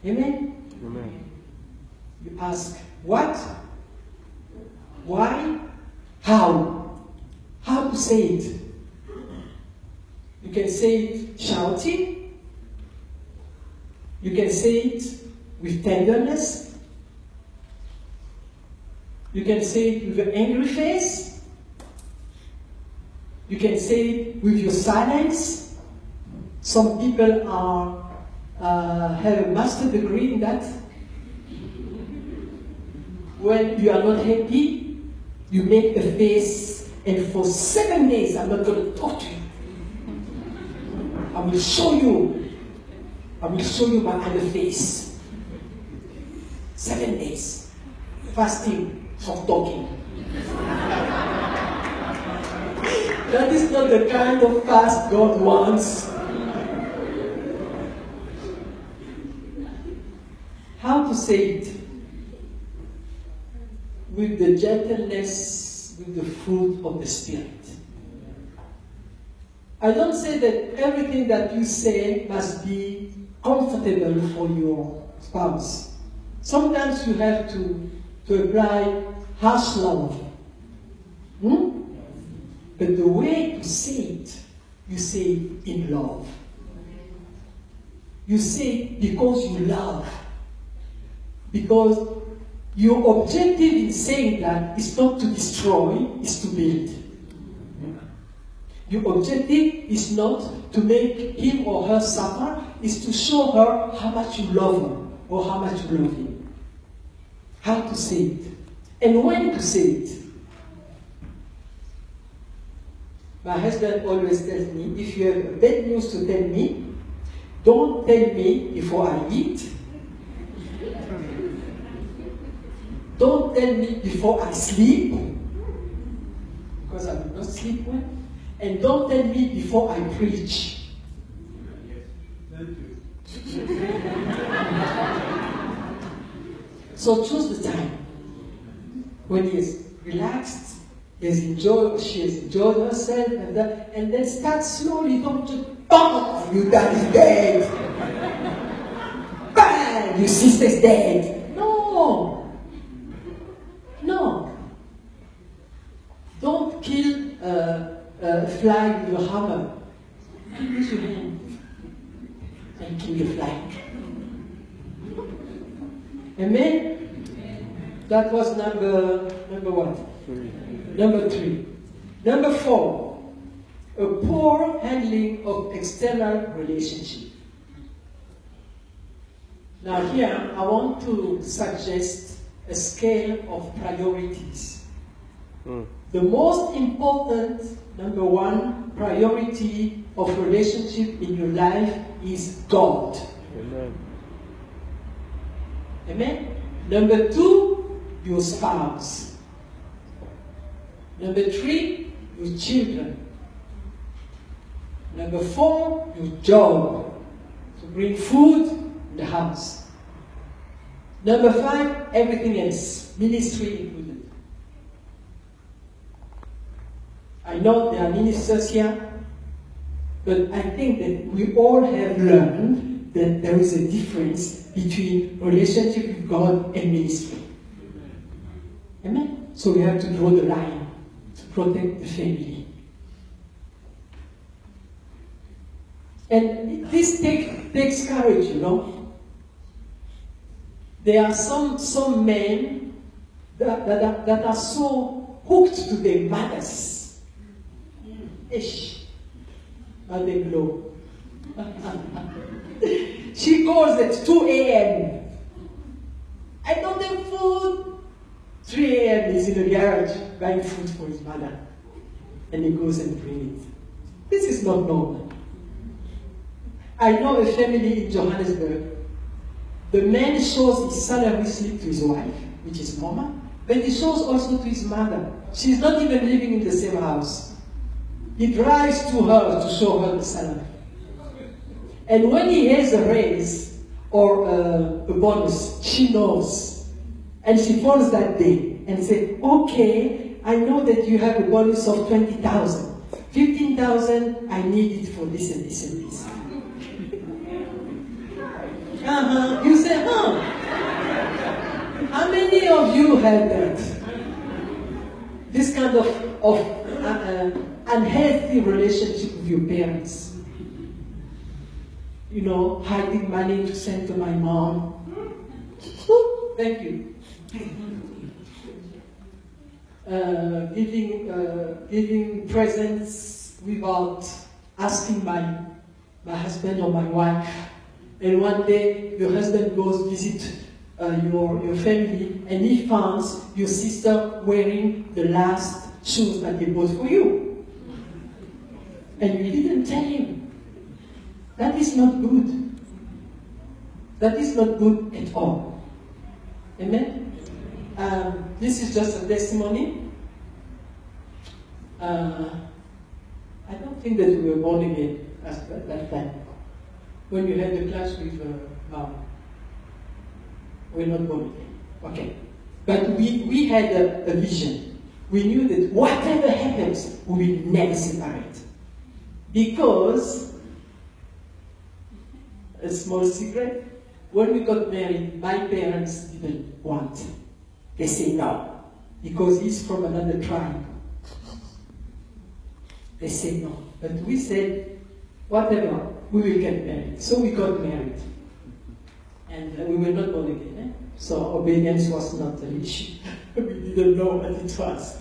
C: Amen?
A: Amen.
C: You ask, what? Why? How? How to say it? You can say it shouting. You can say it with tenderness. You can say it with an angry face. You can say it with your silence. Some people have a master degree in that. When you are not happy, you make a face, and for 7 days I'm not going to talk to you. I will show you my other face. 7 days. Fasting, stop talking. That is not the kind of fast God wants. How to say it? With the gentleness, with the fruit of the Spirit. I don't say that everything that you say must be comfortable for your spouse. Sometimes you have to apply harsh love. But the way to say it, you say it in love. You say it because you love. Because your objective in saying that is not to destroy, is to build. Your objective is not to make him or her suffer, is to show her how much you love her or how much you love him. How to say it. And when to say it. My husband always tells me, if you have bad news to tell me, don't tell me before I eat. Don't tell me before I sleep, because I will not sleep well. And don't tell me before I preach. So choose the time when he is relaxed, she has enjoyed herself, and then start slowly. Don't just bang, your dad is dead. Bang, your sister is dead. No. Don't kill a fly with your hammer. Use your hand and kill the fly. Amen? That was number what? Number 3. Number 4, a poor handling of external relationship. Now here, I want to suggest a scale of priorities. The most important, number 1, priority of relationship in your life is God.
E: Amen.
C: Amen? Number 2, your spouse. Number 3, your children. Number 4, your job. To bring food in the house. Number 5, everything else. Ministry included. I know there are ministers here, but I think that we all have learned that there is a difference between relationship with God and ministry. Amen? So we have to draw the line to protect the family. And this takes courage, you know. There are some men that are so hooked to their mothers. Ish. And they blow. She calls at 2 a.m. I don't have food. 3 a.m. he's in the garage buying food for his mother. And he goes and brings it. This is not normal. I know a family in Johannesburg. The man shows his salary slip to his wife, which is Mama, but he shows also to his mother. She's not even living in the same house. He drives to her to show her the salary. And when he has a raise or a bonus, she knows. And she phones that day and says, okay, I know that you have a bonus of 20,000. 15,000, I need it for this and this and this. You say, how many of you have that? This kind of unhealthy relationship with your parents. You know, hiding money to send to my mom. Thank you. Giving presents without asking my my husband or my wife, and one day your husband goes visit your family, and he finds your sister wearing the last shoes that he bought for you. And you didn't tell him. That is not good. That is not good at all. Amen? This is just a testimony. I don't think that we were born again at that time. When you had the class with Mom. We're not born again. Okay. But we had a vision. We knew that whatever happens, we will never separate. Because, a small secret, when we got married, my parents didn't want. They say no, because he's from another tribe. They say no. But we said, whatever, we will get married. So we got married. And we were not born again. So obedience was not an issue. We didn't know what it was.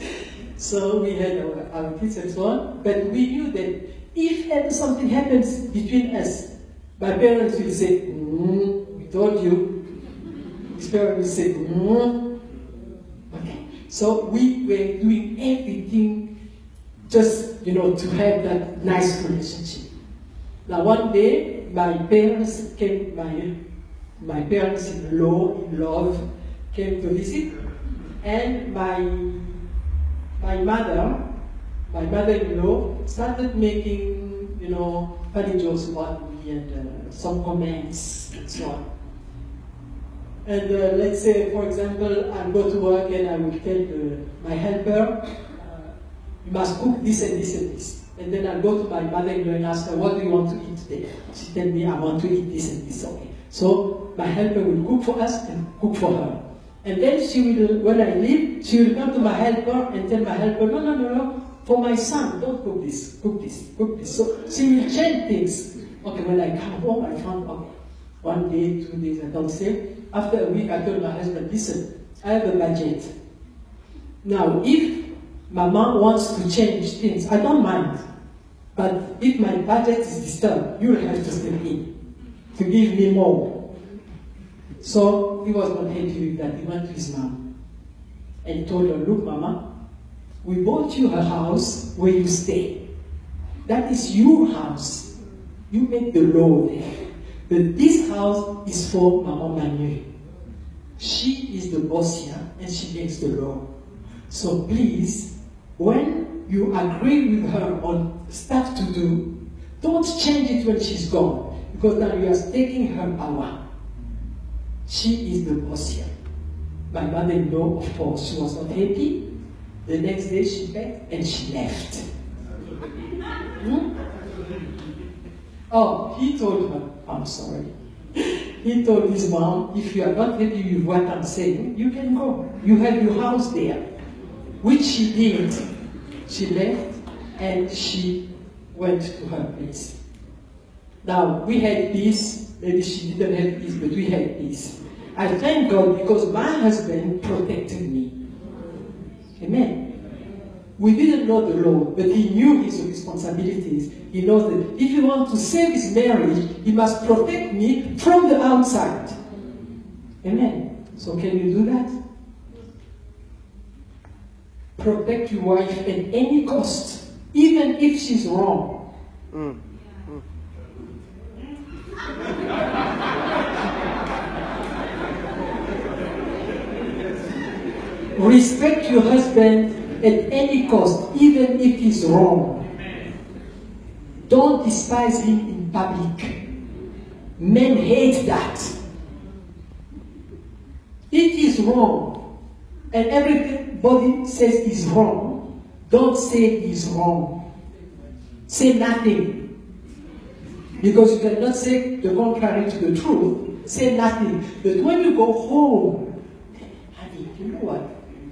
C: So we had our kids and so on. But we knew that if ever something happens between us, my parents will say, we told you. His parents will say, Okay. So we were doing everything just, to have that nice relationship. Now one day, my parents came, my parents-in-law, in love, came to visit, and my mother-in-law started making, funny jokes about me and some comments and so on. And let's say, for example, I'll go to work and I will tell my helper, you must cook this and this and this. And then I'll go to my mother-in-law and ask her, what do you want to eat today? She tell me, I want to eat this and this. Okay. So my helper will cook for us and cook for her. And then she will, when I leave, she will come to my helper and tell my helper, no, for my son, don't cook this, cook this, cook this. So she will change things. Okay, when I come home, I found, okay, 1 day, 2 days, I don't say. After a week, I told my husband, listen, I have a budget. Now, if Mama wants to change things, I don't mind. But if my budget is disturbed, you will have to step in to give me more. So he was not happy with that. He went to his mom and told her, look, Mama, we bought you a house where you stay. That is your house. You make the law there. But this house is for Mama Manu. She is the boss here and she makes the law. So please, when you agree with her on stuff to do, don't change it when she's gone, because now you are taking her power. She is the boss here. My mother-in-law, of course, she was not happy. The next day she packed and she left. Oh, he told her, I'm sorry. He told his mom, if you are not happy with what I'm saying, you can go. You have your house there. Which she did. She left and she went to her place. Now, we had peace. Maybe she didn't have peace, but we had peace. I thank God because my husband protected me. Amen. We didn't know the law, but he knew his responsibilities. He knows that if he wants to save his marriage, he must protect me from the outside. Amen. So can you do that? Protect your wife at any cost, even if she's wrong. Respect your husband at any cost, even if he's wrong. Don't despise him in public. Men hate that. If he's wrong, and everybody says he's wrong, don't say he's wrong. Say nothing. Because you cannot say the contrary to the truth. Say nothing. But when you go home, honey, you know what?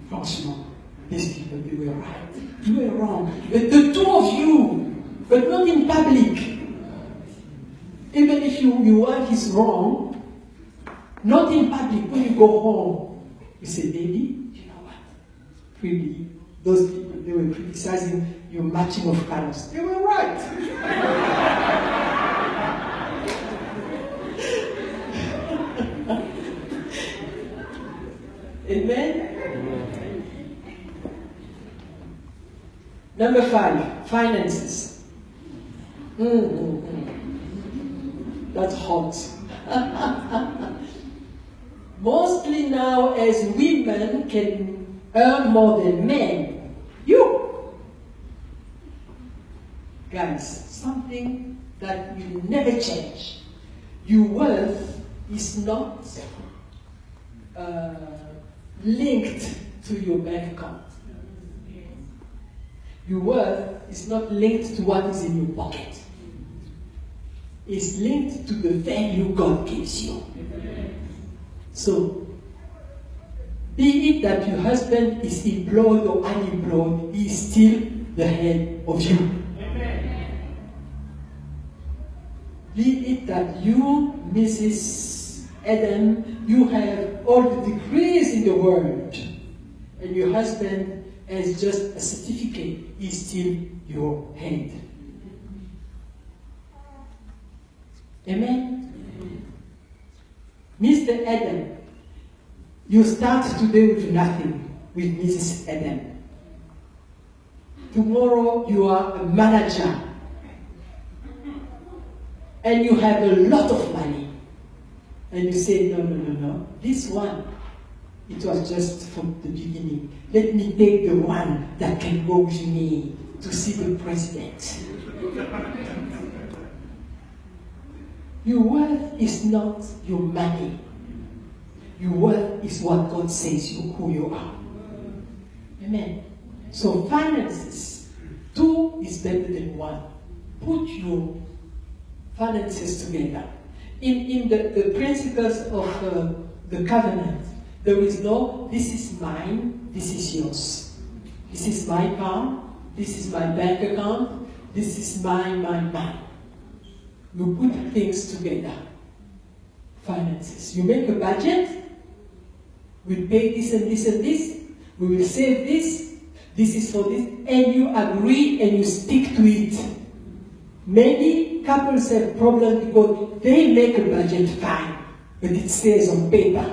C: Franchement, these people, you were right. You were wrong. But the two of you, but not in public. Even if your wife is wrong, not in public. When you go home, you say, baby, you know what? Really, those people, they were criticizing your matching of colors. They were right. Amen? Number 5, finances. That's hot. Mostly now, as women can earn more than men. Guys, something that will never change. Your worth is not linked to your bank account. Your worth is not linked to what is in your pocket. It's linked to the value God gives you. So, be it that your husband is employed or unemployed, he is still the head of you. Be it that you, Mrs. Adam, you have all the degrees in the world, and your husband has just a certificate, he is still your head. Amen? Mr. Adam, you start today with nothing, with Mrs. Adam. Tomorrow you are a manager. And you have a lot of money. And you say, no. This one, it was just from the beginning. Let me take the one that can go with me to see the president. Your worth is not your money. Your worth is what God says who you are. Amen. So finances, 2 is better than 1. Put your finances together. In the principles of the covenant, there is no, this is mine, this is yours. This is my car, this is my bank account, this is mine. You put things together. Finances. You make a budget. We pay this and this and this. We will save this. This is for this. And you agree and you stick to it. Many couples have problems because they make a budget fine, but it stays on paper.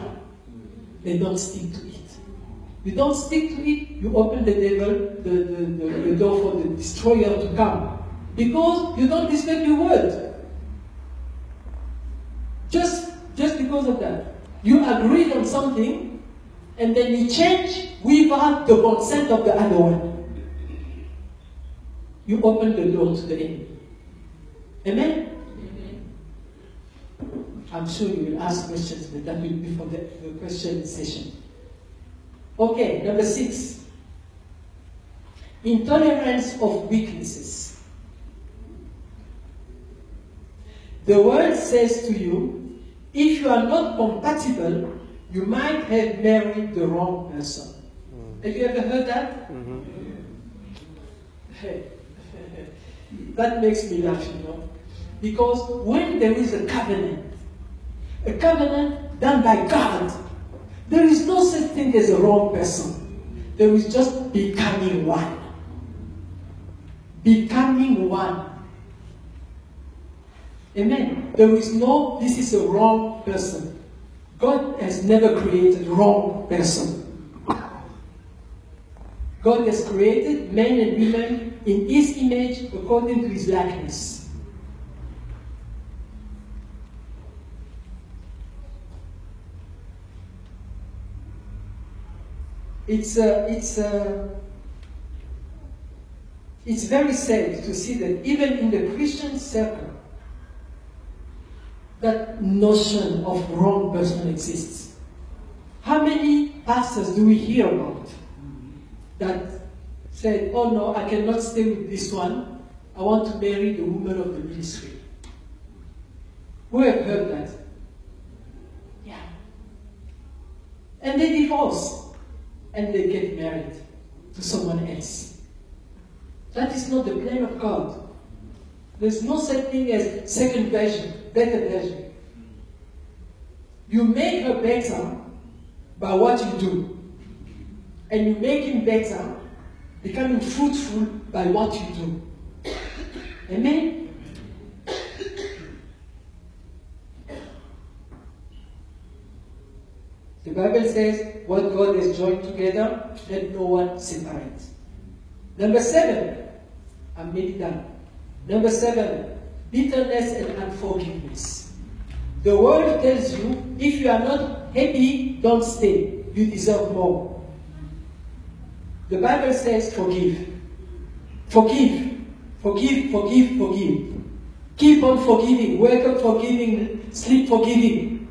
C: They don't stick to it. You don't stick to it, you open the devil, the door for the destroyer to come. Because you don't respect your word. Just because of that. You agreed on something, and then you change without the consent of the other one. You open the door to the enemy. Amen? I'm sure you will ask questions, but that will be for the question session. Okay, number 6. Intolerance of weaknesses. The word says to you, if you are not compatible, you might have married the wrong person. Have you ever heard that? That makes me laugh, because when there is a covenant done by God, there is no such thing as a wrong person. There is just becoming one. Becoming one. Amen. There is no, this is a wrong person. God has never created a wrong person. God has created men and women in His image according to His likeness. It's very sad to see that even in the Christian circle, that notion of wrong person exists. How many pastors do we hear about that said, oh no, I cannot stay with this one. I want to marry the woman of the ministry. Who have heard that? Yeah. And they divorce. And they get married to someone else. That is not the plan of God. There's no such thing as second version, better version. You make her better by what you do. And you make him better, becoming fruitful by what you do. Amen? The Bible says, what God has joined together, let no one separate. Number 7, I'm nearly done. Number 7, bitterness and unforgiveness. The world tells you, if you are not happy, don't stay. You deserve more. The Bible says forgive. Forgive. Forgive, forgive, forgive. Keep on forgiving. Wake up forgiving. Sleep forgiving.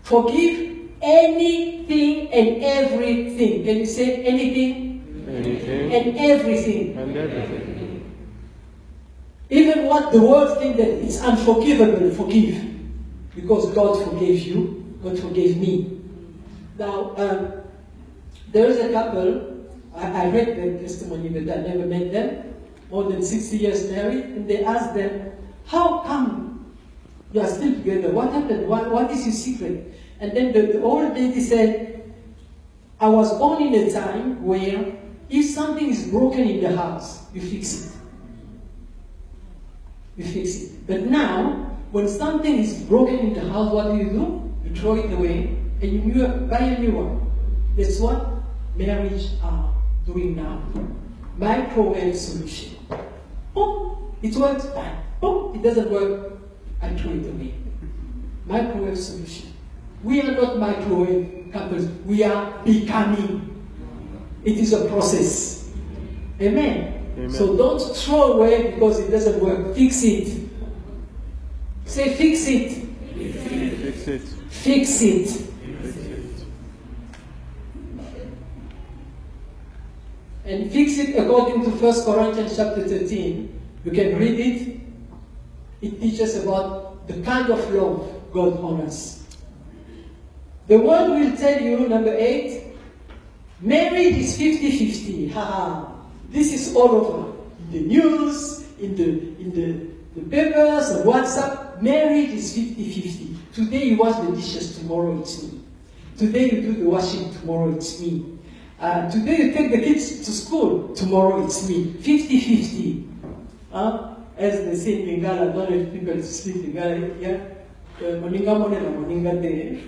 C: Forgive anything and everything. Can you say anything?
E: Anything.
C: And everything.
E: And everything.
C: Even what the world thinks that it's unforgivable, forgive. Because God forgave you, God forgave me. Now, there is a couple, I read their testimony, but I never met them, more than 60 years married, and they asked them, how come you are still together? What happened? What is your secret? And then the old lady said, I was born in a time where if something is broken in the house, you fix it. You fix it. But now, when something is broken in the house, what do? You throw it away and you buy a new one. That's what marriage are doing now. Microwave solution. Oh, it works fine. Oh, it doesn't work. I throw it away. Microwave solution. We are not microwave couples. We are becoming. It is a process. Amen.
E: Amen.
C: So don't throw away because it doesn't work. Fix it. Say fix it.
E: Fix it.
C: Fix it.
E: Fix it.
C: And fix it according to 1 Corinthians chapter 13. You can read it. It teaches about the kind of love God honors. The world will tell you, number 8, marriage is 50-50. Haha. This is all over. In the news, in the papers, on WhatsApp, marriage is 50-50. Today you wash the dishes, tomorrow it's me. Today you do the washing, tomorrow it's me. Today you take the kids to school, tomorrow it's me. 50-50. As they say in Lingala, I don't know if people speak Lingala, yeah? Moninga monena, moninga de.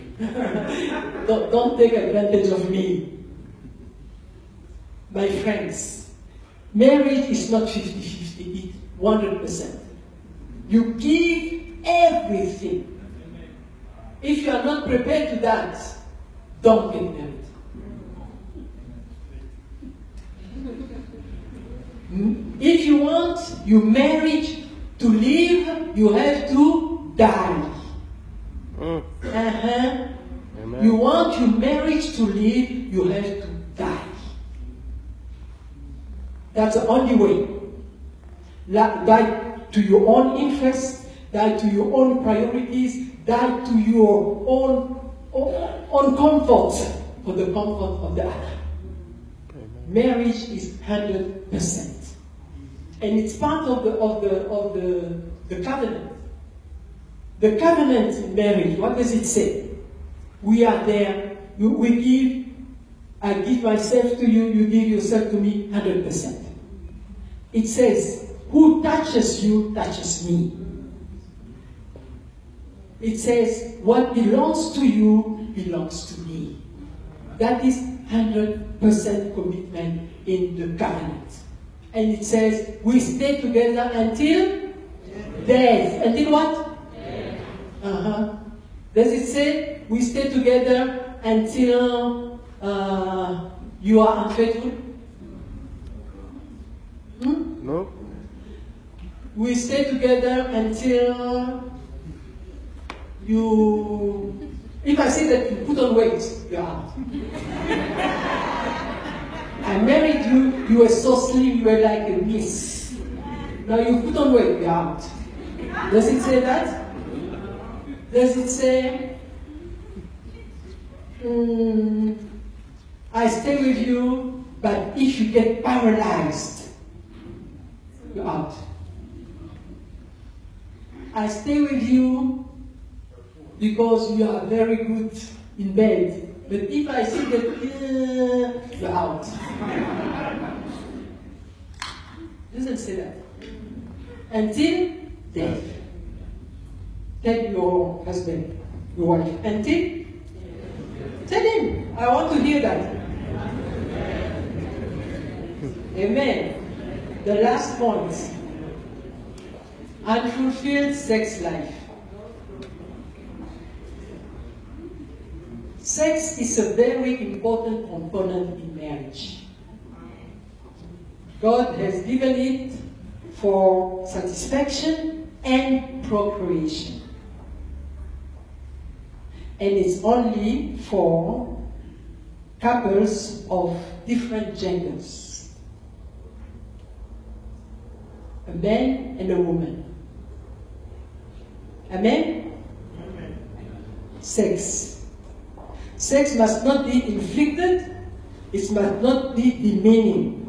C: Don't take advantage of me. My friends, marriage is not 50-50, it's 100%. You give everything. If you are not prepared to that, don't get married. If you want your marriage to live, you have to die.
E: Amen.
C: You want your marriage to live, you have to die. That's the only way. Die to your own interests, die to your own priorities, die to your own comfort for the comfort of the other. Marriage is 100%. And it's part of the covenant. The covenant in marriage, what does it say? We are there, we give, I give myself to you, you give yourself to me, 100%. It says, who touches you, touches me. It says, what belongs to you, belongs to me. That is 100% commitment in the covenant. And it says, we stay together until death. Until what? Does it say, we stay together until you are unfaithful?
E: No.
C: We stay together until you... If I say that you put on weight, you're out. I married you, you were so slim, you were like a miss. Now you put on weight, you're out. Does it say that? Does it say, I stay with you, but if you get paralyzed, you're out. I stay with you because you are very good in bed. But if I see that, you're out. It doesn't say that. Until death. Tell your husband, your wife, until Tell him, I want to hear that. Amen. The last point. Unfulfilled sex life. Sex is a very important component in marriage. God has given it for satisfaction and procreation. And it's only for couples of different genders. A man and a woman. Amen? Amen. Sex. Sex must not be inflicted, it must not be demeaning.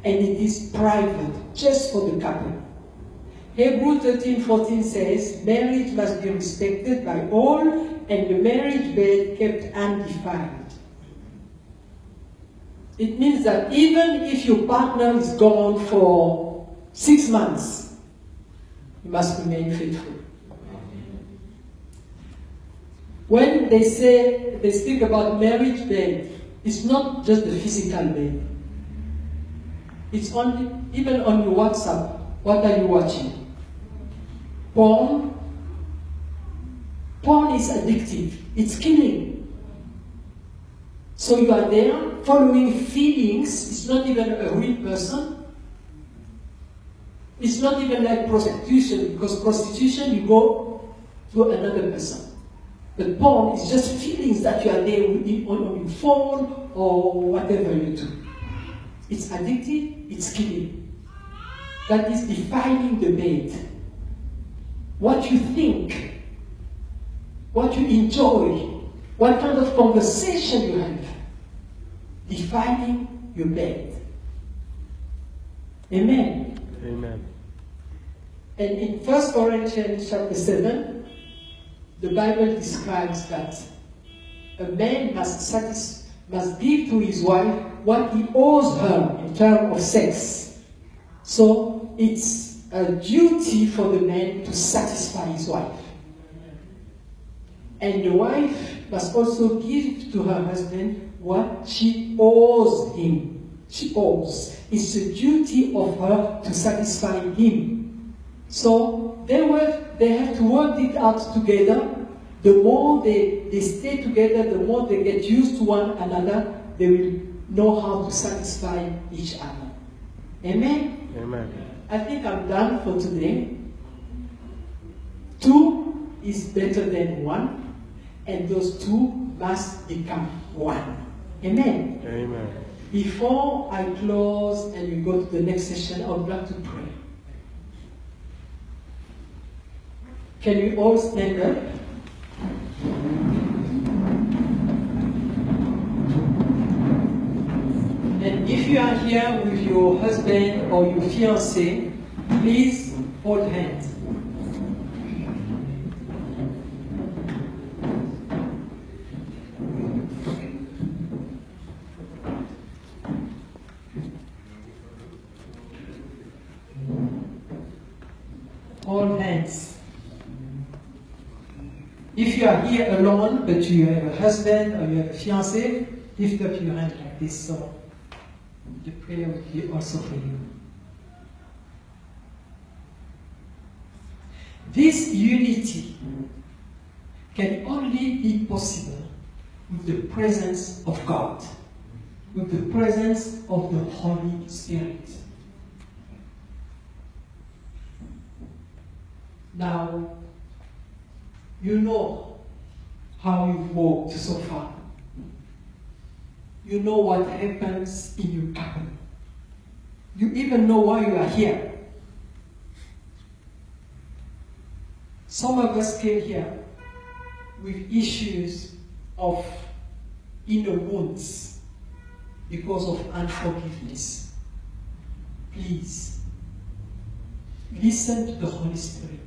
C: And it is private, just for the couple. Hebrews 13:14 says, marriage must be respected by all, and the marriage bed kept undefiled. It means that even if your partner is gone for 6 months, you must remain faithful. When they speak about marriage bed, it's not just the physical bed. It's only, even on your WhatsApp, what are you watching? Porn. Porn is addictive. It's killing. So you are there following feelings. It's not even a real person. It's not even like prostitution, because prostitution you go to another person. But porn is just feelings that you are there on your phone or whatever you do. It's addictive, it's killing. That is defining the bed. What you think, what you enjoy, what kind of conversation you have, defining your bed. Amen.
E: Amen.
C: And in 1 Corinthians chapter 7, the Bible describes that a man must give to his wife what he owes her in terms of sex. So it's a duty for the man to satisfy his wife. And the wife must also give to her husband what she owes him. She owes. It's a duty of her to satisfy him. So they have to work it out together. The more they stay together, the more they get used to one another, they will know how to satisfy each other. Amen?
E: Amen.
C: I think I'm done for today. 2 is better than 1, and those 2 must become 1. Amen?
E: Amen.
C: Before I close and we go to the next session, I would like to pray. Can we all stand up? And if you are here with your husband or your fiancé, please hold hands. Hold hands. If you are here alone, but you have a husband or you have a fiancé, lift up your hand like this, so the prayer will be also for you. This unity can only be possible with the presence of God, with the presence of the Holy Spirit. Now, you know how you've walked so far. You know what happens in your couple. You even know why you are here. Some of us came here with issues of inner wounds because of unforgiveness. Please, listen to the Holy Spirit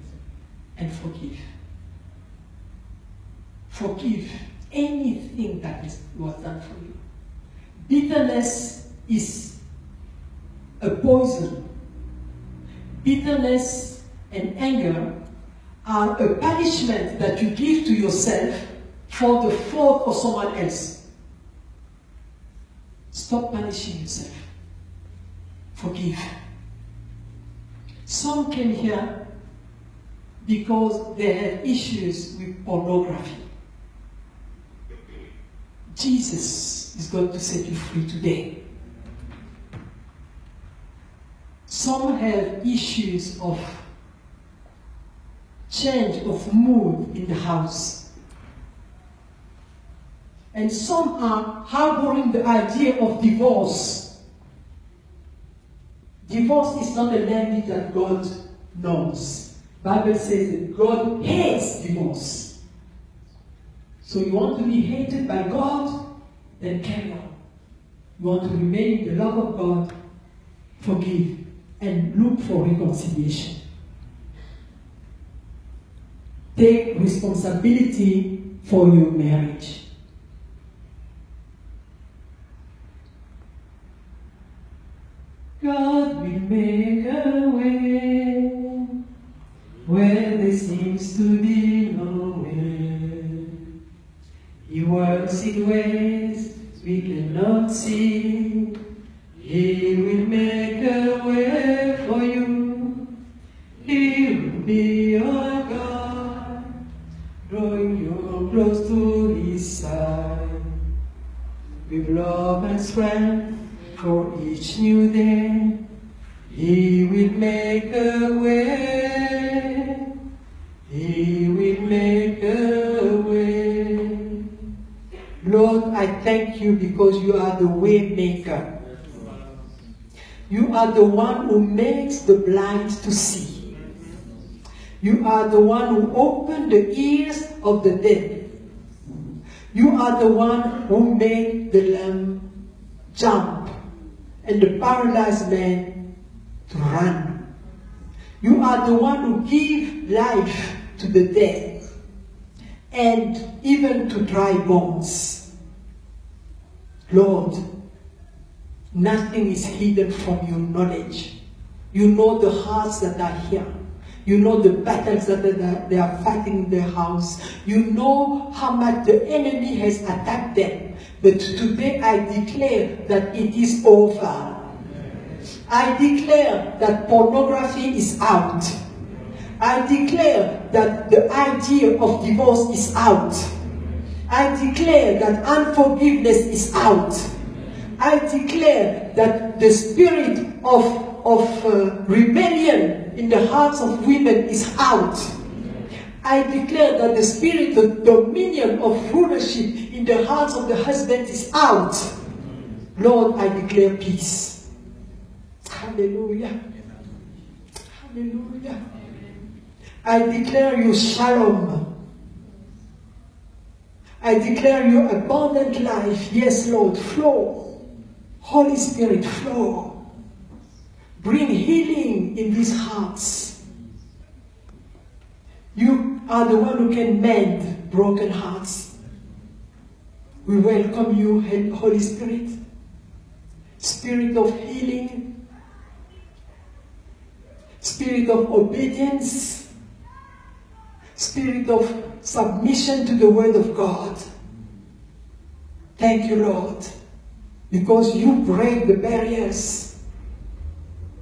C: and forgive. Forgive anything that was done for you. Bitterness is a poison. Bitterness and anger are a punishment that you give to yourself for the fault of someone else. Stop punishing yourself. Forgive. Some came here because they had issues with pornography. Jesus is going to set you free today. Some have issues of change of mood in the house. And some are harboring the idea of divorce. Divorce is not a language that God knows. The Bible says that God hates divorce. So you want to be hated by God, then carry on. You want to remain in the love of God, forgive, and look for reconciliation. Take responsibility for your marriage. God will make a way where there seems to be no way. He works in ways we cannot see. He will make a way for you. He will be your God, drawing you close to His side. With love and strength for each new day, He will make a way. He will make a way. Lord, I thank you because you are the way maker. You are the one who makes the blind to see. You are the one who opened the ears of the dead. You are the one who made the lamb jump and the paralyzed man to run. You are the one who gives life to the dead and even to dry bones. Lord, nothing is hidden from your knowledge. You know the hearts that are here. You know the battles that they are fighting in their house. You know how much the enemy has attacked them. But today I declare that it is over. I declare that pornography is out. I declare that the idea of divorce is out. I declare that unforgiveness is out. I declare that the spirit of rebellion in the hearts of women is out. I declare that the spirit of dominion of rulership in the hearts of the husband is out. Lord, I declare peace. Hallelujah. Hallelujah. I declare you shalom. I declare you abundant life. Yes, Lord, flow. Holy Spirit, flow. Bring healing in these hearts. You are the one who can mend broken hearts. We welcome you, Holy Spirit. Spirit of healing. Spirit of obedience. Spirit of submission to the Word of God. Thank you, Lord, because you break the barriers.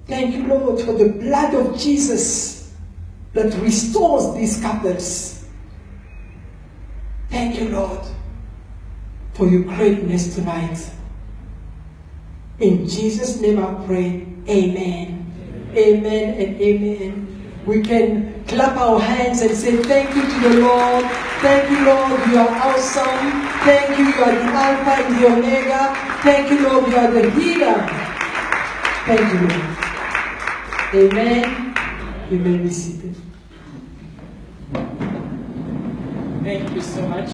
C: Thank you, Lord, for the blood of Jesus that restores these couples. Thank you, Lord, for your greatness tonight. In Jesus' name I pray, amen. Amen and amen. We can clap our hands and say thank you to the Lord. Thank you, Lord, you are awesome. Thank you, you are the Alpha and the Omega. Thank you, Lord, you are the healer. Thank you, Lord. Amen. You may be seated.
A: Thank you so much.